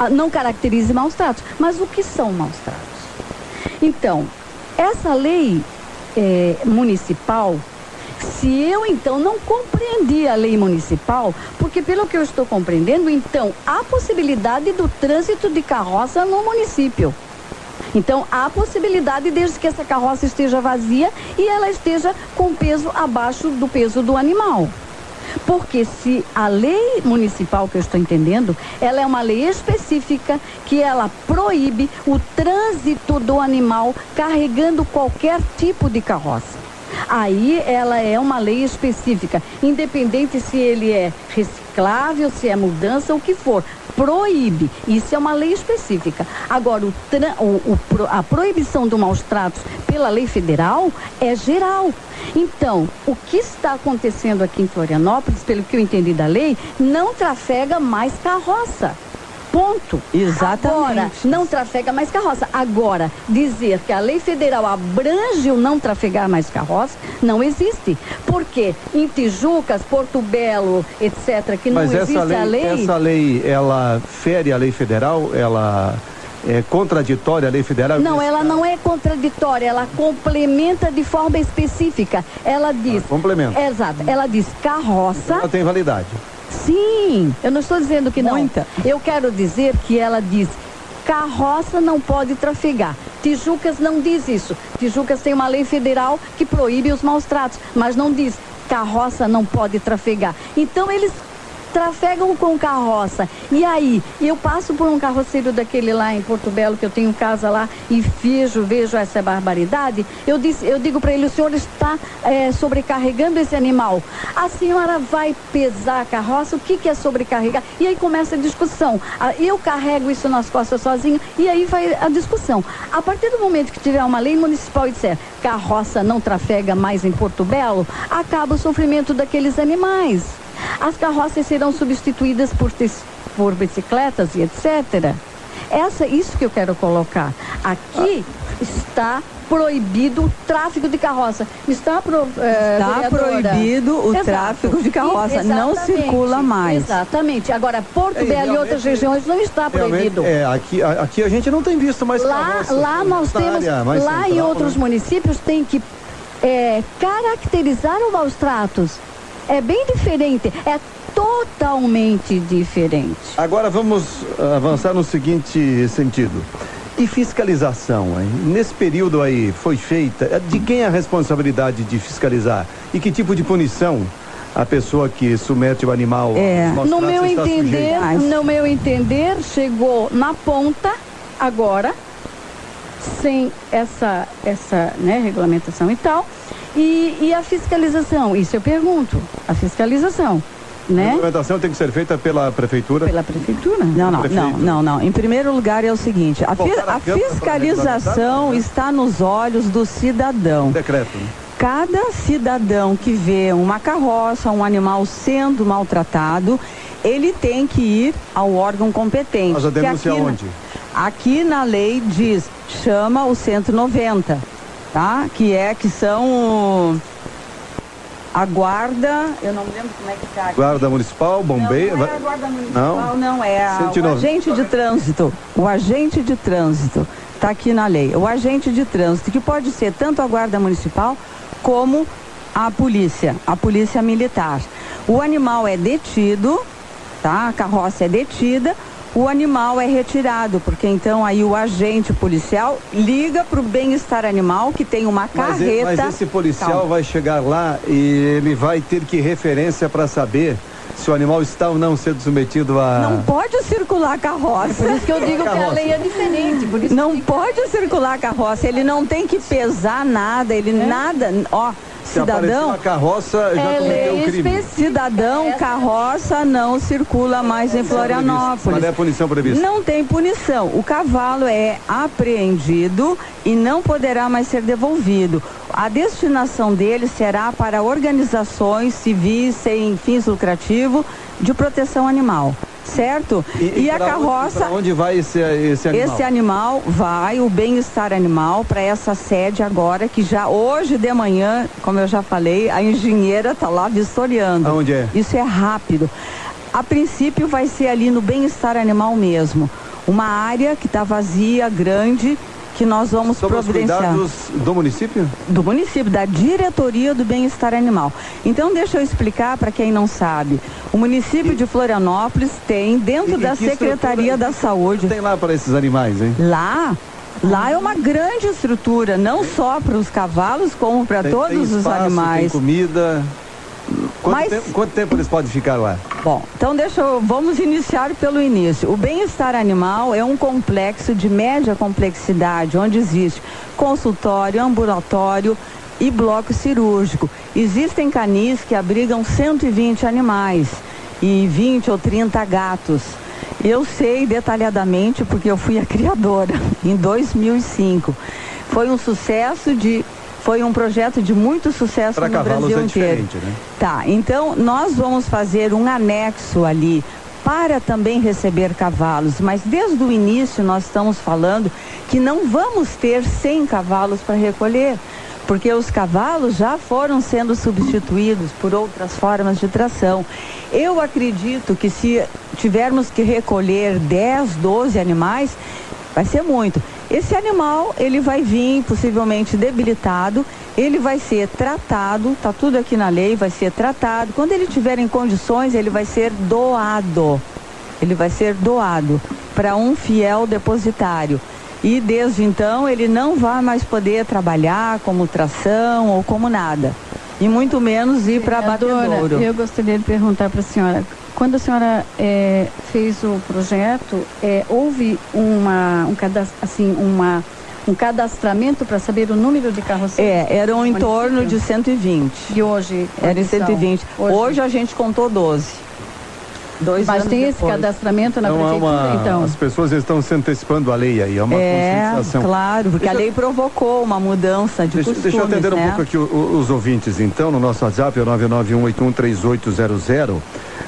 Speaker 5: não caracterize maus tratos. Mas o que são maus tratos? Então, essa lei municipal, se eu então não compreendi a lei municipal, porque pelo que eu estou compreendendo, então há possibilidade do trânsito de carroça no município. Então há possibilidade desde que essa carroça esteja vazia e ela esteja com peso abaixo do peso do animal. Porque se a lei municipal que eu estou entendendo, ela é uma lei específica que ela proíbe o trânsito do animal carregando qualquer tipo de carroça. Aí ela é uma lei específica, independente se ele é reciclável, se é mudança, o que for, proíbe. Isso é uma lei específica. Agora, a proibição do maus tratos pela lei federal é geral. Então, o que está acontecendo aqui em Florianópolis, pelo que eu entendi da lei, não trafega mais carroça. Ponto.
Speaker 4: Exatamente.
Speaker 5: Agora, não trafega mais carroça. Agora, dizer que a lei federal abrange o não trafegar mais carroça, não existe. Porque em Tijucas, Porto Belo, etc., que não existe a lei...
Speaker 3: Mas essa lei, ela fere a lei federal? Ela é contraditória à lei federal?
Speaker 5: Não, ela não é contraditória, ela complementa de forma específica. Ela diz...
Speaker 3: complementa.
Speaker 5: Exato. Ela diz carroça...
Speaker 3: Ela tem validade.
Speaker 5: Sim, eu não estou dizendo que não.
Speaker 4: Muita.
Speaker 5: Eu quero dizer que ela diz carroça não pode trafegar. Tijucas não diz isso. Tijucas tem uma lei federal que proíbe os maus tratos, mas não diz carroça não pode trafegar. Então eles trafegam com carroça. E aí, eu passo por um carroceiro daquele lá em Porto Belo, que eu tenho casa lá, e vejo essa barbaridade. Eu digo para ele, o senhor está sobrecarregando esse animal. A senhora vai pesar a carroça, o que é sobrecarregar? E aí começa a discussão. Eu carrego isso nas costas sozinho, e aí vai a discussão. A partir do momento que tiver uma lei municipal e disser carroça não trafega mais em Porto Belo, acaba o sofrimento daqueles animais. As carroças serão substituídas por por bicicletas e etc. Isso que eu quero colocar. Aqui está proibido o tráfego de carroça. Está
Speaker 4: proibido o tráfego de carroça. Não circula mais.
Speaker 5: Exatamente. Agora, Porto Belo e outras regiões não está proibido.
Speaker 3: Aqui a gente não tem visto mais carroça.
Speaker 5: Lá nós temos, lá em outros municípios tem que caracterizar os maus tratos. É bem diferente. É totalmente diferente.
Speaker 3: Agora vamos avançar no seguinte sentido. E fiscalização, hein? Nesse período aí foi feita, de quem é a responsabilidade de fiscalizar? E que tipo de punição a pessoa que submete o animal aos maus
Speaker 5: no
Speaker 3: tratos está sujeita?
Speaker 5: No meu entender, chegou na ponta agora, sem essa regulamentação e tal, e a fiscalização, isso eu pergunto, a fiscalização. Né?
Speaker 3: A regulamentação tem que ser feita pela prefeitura?
Speaker 5: Pela prefeitura?
Speaker 4: Não. Em primeiro lugar é o seguinte, a fiscalização está nos olhos do cidadão.
Speaker 3: Decreto, né?
Speaker 4: Cada cidadão que vê uma carroça, um animal sendo maltratado, ele tem que ir ao órgão competente.
Speaker 3: Mas a denúncia onde?
Speaker 4: Aqui na lei diz, chama o 190, tá? Que são... A guarda, eu não me lembro como é que está aqui.
Speaker 3: Guarda municipal, bombeiro?
Speaker 4: Não é a guarda municipal, não é o agente de trânsito. O agente de trânsito está aqui na lei. O agente de trânsito, que pode ser tanto a guarda municipal como a polícia militar. O animal é detido, tá? A carroça é detida. O animal é retirado, porque então aí o agente policial liga para o bem-estar animal, que tem uma carreta.
Speaker 3: Mas esse policial vai chegar lá e ele vai ter que referência para saber se o animal está ou não sendo submetido a...
Speaker 4: Não pode circular a carroça.
Speaker 5: Por isso que eu digo que a lei é diferente. Por isso
Speaker 4: não pode circular a carroça, ele não tem que pesar nada, nada, ó... Cidadão,
Speaker 3: a carroça já cometeu o crime.
Speaker 4: Cidadão, carroça não circula mais em Florianópolis.
Speaker 3: Mas é a punição prevista?
Speaker 4: Não tem punição. O cavalo é apreendido e não poderá mais ser devolvido. A destinação dele será para organizações civis sem fins lucrativos de proteção animal. Certo? E a carroça...
Speaker 3: Para onde vai esse animal?
Speaker 4: Esse animal vai, o bem-estar animal, para essa sede agora, que já hoje de manhã, como eu já falei, a engenheira está lá vistoriando.
Speaker 3: Aonde é?
Speaker 4: Isso é rápido. A princípio vai ser ali no bem-estar animal mesmo. Uma área que está vazia, grande, que nós vamos providenciar.
Speaker 3: Cuidados do município?
Speaker 4: Do município, da diretoria do bem-estar animal. Então deixa eu explicar para quem não sabe. O município de Florianópolis tem, dentro da Secretaria da Saúde...
Speaker 3: tem lá para esses animais, hein?
Speaker 4: Lá é uma grande estrutura, não só para os cavalos, como para todos os animais.
Speaker 3: Tem comida... Quanto tempo eles podem ficar lá?
Speaker 4: Bom, então vamos iniciar pelo início. O bem-estar animal é um complexo de média complexidade, onde existe consultório, ambulatório e bloco cirúrgico. Existem canis que abrigam 120 animais e 20 ou 30 gatos. Eu sei detalhadamente porque eu fui a criadora em 2005. Foi um projeto de muito sucesso no Brasil inteiro.
Speaker 3: Né?
Speaker 4: Tá, então nós vamos fazer um anexo ali para também receber cavalos, mas desde o início nós estamos falando que não vamos ter 100 cavalos para recolher, porque os cavalos já foram sendo substituídos por outras formas de tração. Eu acredito que se tivermos que recolher 10, 12 animais, vai ser muito. Esse animal, ele vai vir possivelmente debilitado, ele vai ser tratado, tá tudo aqui na lei, vai ser tratado. Quando ele tiver em condições, ele vai ser doado. Ele vai ser doado para um fiel depositário. E desde então, ele não vai mais poder trabalhar como tração ou como nada. E muito menos ir para abatedouro.
Speaker 5: Eu gostaria de perguntar para a senhora, quando a senhora fez o projeto, houve um cadastramento para saber o número de carroceiros?
Speaker 4: Eram em torno de 120.
Speaker 5: E hoje?
Speaker 4: Era em 120. Hoje a gente contou 12.
Speaker 5: Mas tem esse cadastramento na prefeitura, então?
Speaker 3: As pessoas estão se antecipando a lei aí, é uma conscientização.
Speaker 4: Claro, porque a lei provocou uma mudança de costumes,
Speaker 3: Deixa eu atender um pouco aqui os ouvintes, então, no nosso WhatsApp, é 991813800.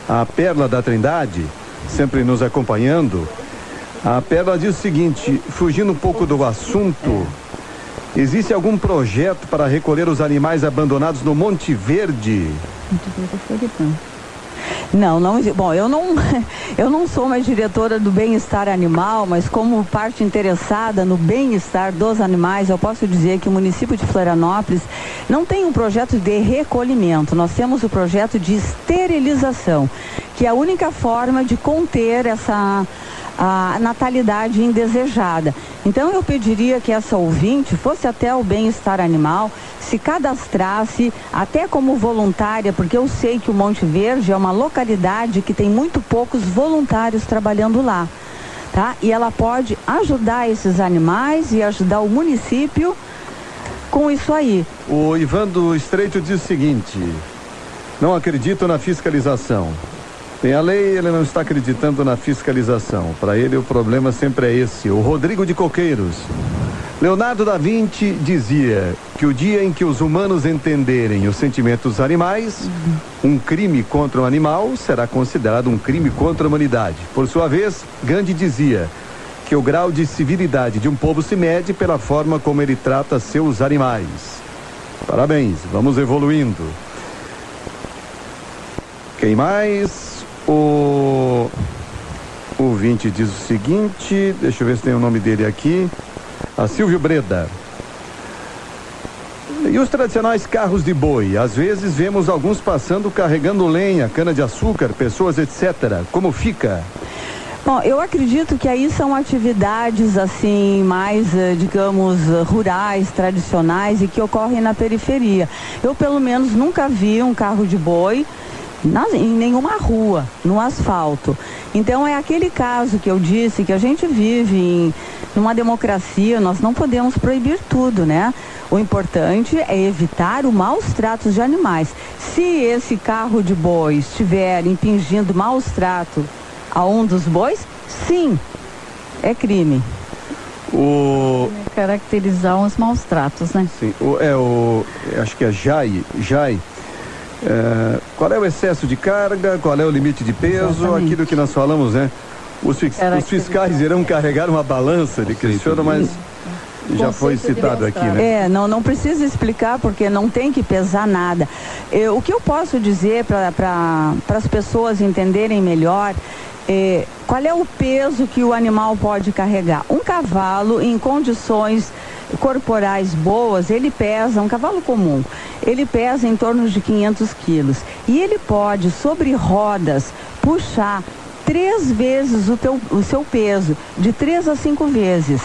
Speaker 3: A Perla da Trindade sempre nos acompanhando. A Pérola diz o seguinte, fugindo um pouco do assunto, existe algum projeto para recolher os animais abandonados no Monte Verde?
Speaker 4: Não, bom, eu não sou mais diretora do bem-estar animal, mas como parte interessada no bem-estar dos animais, eu posso dizer que o município de Florianópolis não tem um projeto de recolhimento, nós temos o projeto de esterilização, que é a única forma de conter a natalidade indesejada. Então eu pediria que essa ouvinte fosse até o bem-estar animal, se cadastrasse até como voluntária, porque eu sei que o Monte Verde é uma localidade que tem muito poucos voluntários trabalhando lá, tá? E ela pode ajudar esses animais e ajudar o município com isso aí.
Speaker 3: O Ivan do Estreito diz o seguinte, não acredito na fiscalização. Tem a lei, ele não está acreditando na fiscalização. Para ele o problema sempre é esse. O Rodrigo de Coqueiros. Leonardo da Vinci dizia que o dia em que os humanos entenderem os sentimentos animais, um crime contra um animal será considerado um crime contra a humanidade. Por sua vez, Gandhi dizia que o grau de civilidade de um povo se mede pela forma como ele trata seus animais. Parabéns, vamos evoluindo. Quem mais? O ouvinte diz o seguinte, deixa eu ver se tem o nome dele aqui, a Silvio Breda. E os tradicionais carros de boi? Às vezes vemos alguns passando carregando lenha, cana-de-açúcar, pessoas, etc. Como fica?
Speaker 4: Bom, eu acredito que aí são atividades assim, mais, digamos, rurais, tradicionais e que ocorrem na periferia. Eu, pelo menos, nunca vi um carro de boi em nenhuma rua, no asfalto. Então é aquele caso que eu disse que a gente vive numa democracia, nós não podemos proibir tudo, né? O importante é evitar o maus tratos de animais. Se esse carro de boi estiver impingindo maus tratos a um dos bois, sim, é crime.
Speaker 5: Caracterizar os maus tratos, né?
Speaker 3: Sim, acho que é Jai. Qual é o excesso de carga, qual é o limite de peso, exatamente. Aquilo que nós falamos, né? Os fiscais irão carregar uma balança, ele questiona, mas já foi citado aqui, né?
Speaker 4: Não precisa explicar porque não tem que pesar nada. O que eu posso dizer para as pessoas entenderem melhor qual é o peso que o animal pode carregar. Um cavalo em condições corporais boas, ele pesa, um cavalo comum, ele pesa em torno de 500 quilos e ele pode, sobre rodas, puxar 3 vezes o seu peso, de 3 a 5 vezes.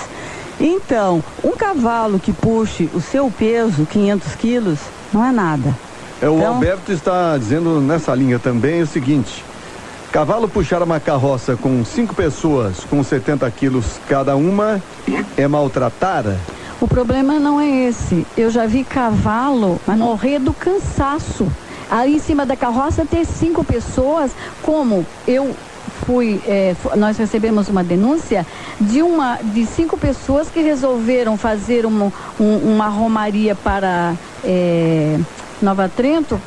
Speaker 4: Então, um cavalo que puxe o seu peso, 500 quilos, não é nada.
Speaker 3: O Alberto está dizendo nessa linha também o seguinte: cavalo puxar uma carroça com 5 pessoas com 70 quilos cada uma é maltratar?
Speaker 5: O problema não é esse. Eu já vi cavalo morrer do cansaço. Aí em cima da carroça ter 5 pessoas, como eu fui, nós recebemos uma denúncia de 5 pessoas que resolveram fazer uma romaria para Nova Trento,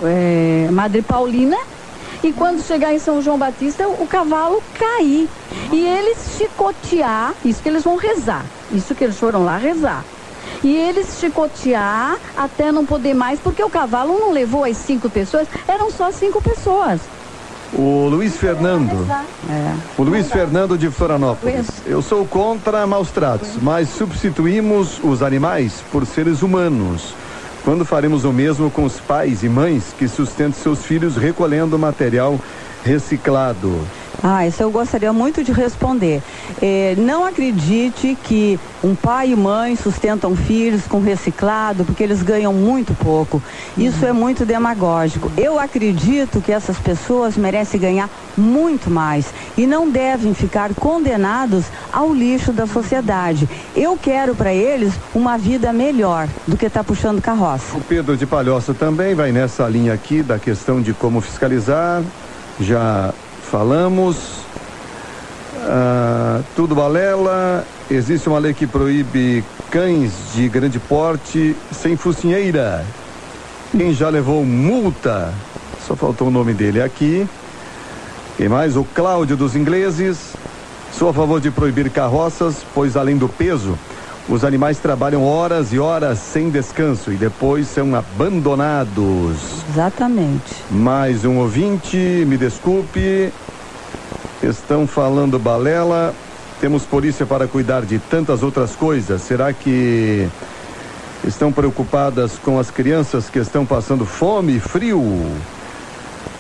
Speaker 5: Madre Paulina, e quando chegar em São João Batista, o cavalo cair. E eles chicotear, isso que eles vão rezar, isso que eles foram lá rezar. E eles chicotear até não poder mais, porque o cavalo não levou as 5 pessoas, eram só 5 pessoas.
Speaker 3: O Luiz Fernando. O Luiz Fernando de Florianópolis. Eu sou contra maus tratos, mas substituímos os animais por seres humanos. Quando faremos o mesmo com os pais e mães que sustentam seus filhos recolhendo material reciclado?
Speaker 4: Isso eu gostaria muito de responder. Não acredite que um pai e mãe sustentam filhos com reciclado, porque eles ganham muito pouco. Isso é muito demagógico. Eu acredito que essas pessoas merecem ganhar muito mais e não devem ficar condenados ao lixo da sociedade. Eu quero para eles uma vida melhor do que estar puxando carroça.
Speaker 3: O Pedro de Palhoça também vai nessa linha aqui da questão de como fiscalizar. Já falamos, tudo balela. Existe uma lei que proíbe cães de grande porte sem focinheira. Quem já levou multa, só faltou o nome dele aqui. Quem mais? O Cláudio dos Ingleses. Sou a favor de proibir carroças, pois além do peso, os animais trabalham horas e horas sem descanso e depois são abandonados.
Speaker 4: Exatamente.
Speaker 3: Mais um ouvinte, me desculpe, estão falando balela. Temos polícia para cuidar de tantas outras coisas. Será que estão preocupadas com as crianças que estão passando fome e frio?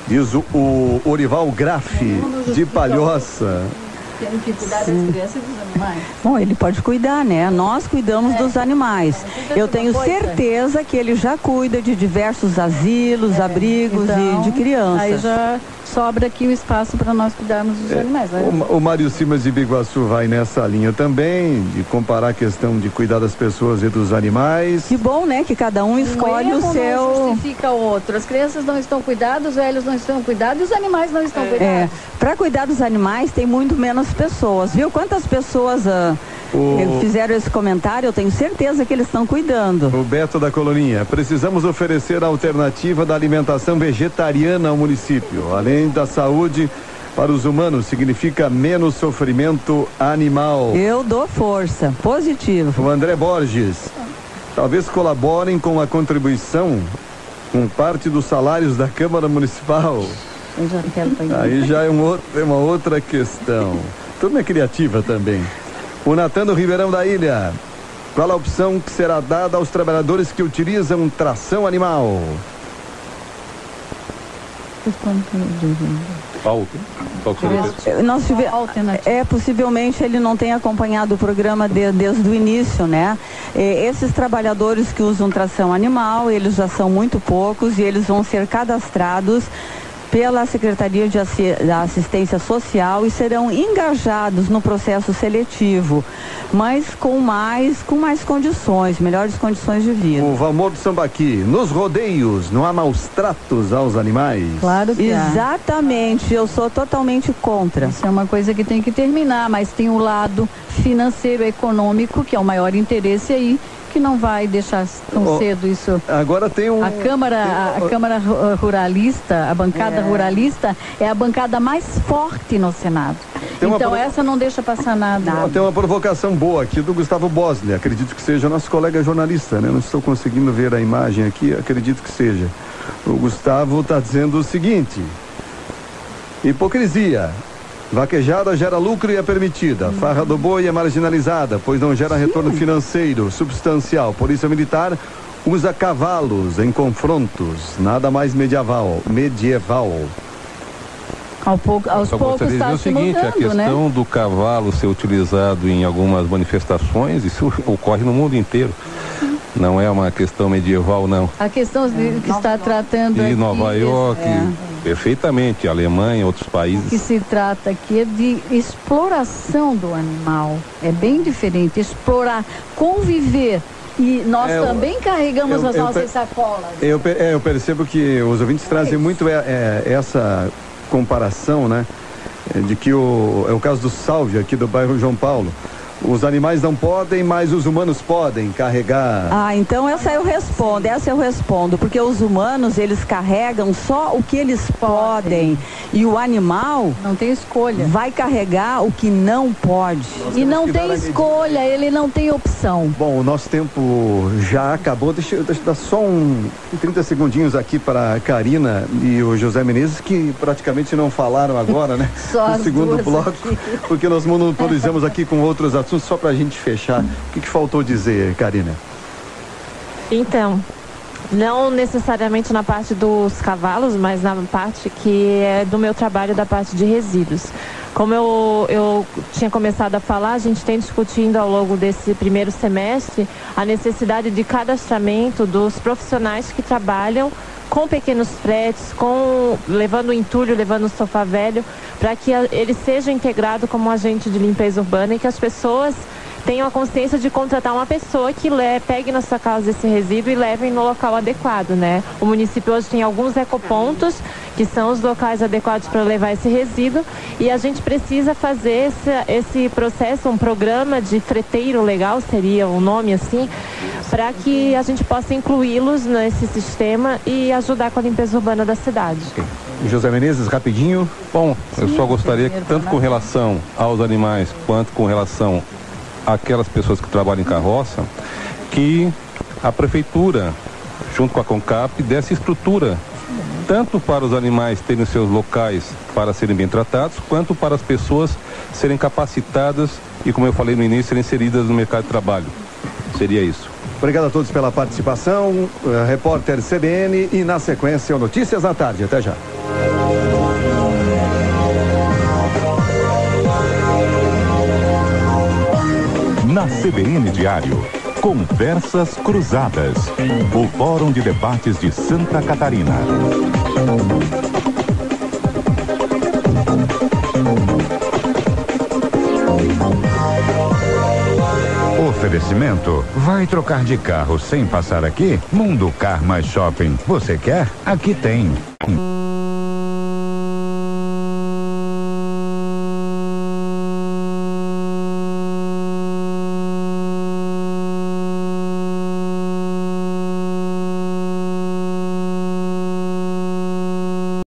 Speaker 3: Diz o Orival Graff, de Palhoça.
Speaker 5: Temos que cuidar das crianças e dos animais.
Speaker 4: Bom, ele pode cuidar, né? Nós cuidamos dos animais. Eu tenho certeza que ele já cuida de diversos asilos, abrigos
Speaker 5: então,
Speaker 4: e de crianças.
Speaker 5: Aí já sobra aqui o espaço para nós cuidarmos dos animais.
Speaker 3: O Mário Simas de Biguaçu vai nessa linha também, de comparar a questão de cuidar das pessoas e dos animais.
Speaker 4: Que bom, né? Que cada um escolhe o seu...
Speaker 5: não justifica o outro. As crianças não estão cuidadas, os velhos não estão cuidados e os animais não estão cuidados.
Speaker 4: Para cuidar dos animais tem muito menos pessoas, viu? Quantas pessoas fizeram esse comentário? Eu tenho certeza que eles estão cuidando.
Speaker 3: O Beto da Coloninha, precisamos oferecer a alternativa da alimentação vegetariana ao município. Além da saúde para os humanos, significa menos sofrimento animal.
Speaker 4: Eu dou força, positivo.
Speaker 3: O André Borges, talvez colaborem com a contribuição com parte dos salários da Câmara Municipal.
Speaker 5: Eu já quero pegar.
Speaker 3: Aí já é uma outra questão. Turma é criativa também. O Natano Ribeirão da Ilha. Qual a opção que será dada aos trabalhadores que utilizam tração animal?
Speaker 4: Possivelmente ele não tem acompanhado o programa desde o início, né? Esses trabalhadores que usam tração animal, eles já são muito poucos e eles vão ser cadastrados pela Secretaria da Assistência Social e serão engajados no processo seletivo, mas com mais condições, melhores condições de vida.
Speaker 3: O Valmor do Sambaqui, nos rodeios não há maus tratos aos animais?
Speaker 5: Claro que
Speaker 4: exatamente, eu sou totalmente contra.
Speaker 5: Isso é uma coisa que tem que terminar, mas tem o lado financeiro, econômico, que é o maior interesse aí, que não vai deixar tão cedo isso.
Speaker 3: Agora tem
Speaker 5: a Câmara Ruralista, a bancada ruralista é a bancada mais forte no Senado. Então essa não deixa passar nada.
Speaker 3: Tem uma provocação boa aqui do Gustavo Bosley, acredito que seja nosso colega jornalista, né? Não estou conseguindo ver a imagem aqui, acredito que seja. O Gustavo está dizendo o seguinte: hipocrisia. Vaquejada gera lucro e é permitida. Farra do boi é marginalizada, pois não gera retorno financeiro substancial. Polícia Militar usa cavalos em confrontos. Nada mais medieval.
Speaker 5: Aos poucos está
Speaker 6: o seguinte,
Speaker 5: mudando,
Speaker 6: a questão do cavalo ser utilizado em algumas manifestações, isso ocorre no mundo inteiro. Não é uma questão medieval, não.
Speaker 5: A questão que está tratando
Speaker 6: de
Speaker 5: aqui,
Speaker 6: Nova York, perfeitamente, Alemanha, outros países.
Speaker 5: O que se trata aqui é de exploração do animal. É bem diferente. Explorar, conviver. E nós também carregamos as nossas sacolas.
Speaker 3: Eu percebo que os ouvintes trazem muito essa comparação, né? De que é o caso do Sálvio aqui do bairro João Paulo. Os animais não podem, mas os humanos podem carregar.
Speaker 4: Então essa eu respondo, porque os humanos, eles carregam só o que eles podem. E o animal
Speaker 5: não tem escolha.
Speaker 4: Vai carregar o que não pode.
Speaker 5: E não tem escolha, ele não tem opção.
Speaker 3: Bom, o nosso tempo já acabou. Deixa eu dar só 30 segundinhos aqui para a Karina e o José Menezes, que praticamente não falaram agora, né?
Speaker 5: Só
Speaker 3: no segundo bloco,
Speaker 5: aqui.
Speaker 3: Porque nós monopolizamos aqui com outros assuntos. Só para a gente fechar, o que faltou dizer, Karina?
Speaker 7: Então, não necessariamente na parte dos cavalos, mas na parte que é do meu trabalho, da parte de resíduos. Como eu tinha começado a falar, a gente tem discutindo ao longo desse primeiro semestre a necessidade de cadastramento dos profissionais que trabalham com pequenos fretes, levando o entulho, levando o sofá velho, para que ele seja integrado como um agente de limpeza urbana e que as pessoas tenham a consciência de contratar uma pessoa que pegue na sua casa esse resíduo e leve no local adequado, né? O município hoje tem alguns ecopontos, que são os locais adequados para levar esse resíduo, e a gente precisa fazer esse processo, um programa de freteiro legal, seria o nome assim, para que a gente possa incluí-los nesse sistema e ajudar com a limpeza urbana da cidade.
Speaker 3: José Menezes, rapidinho.
Speaker 6: Bom, eu só gostaria que tanto com relação aos animais quanto com relação àquelas pessoas que trabalham em carroça, que a prefeitura, junto com a CONCAP, desse estrutura tanto para os animais terem seus locais para serem bem tratados, quanto para as pessoas serem capacitadas e, como eu falei no início, serem inseridas no mercado de trabalho. Seria isso.
Speaker 3: Obrigado a todos pela participação. Repórter CBN e, na sequência, o Notícias à Tarde. Até já.
Speaker 1: Na CBN Diário, Conversas Cruzadas. O Fórum de Debates de Santa Catarina.
Speaker 2: Oferecimento. Vai trocar de carro sem passar aqui? Mundo Car mais Shopping. Você quer? Aqui tem.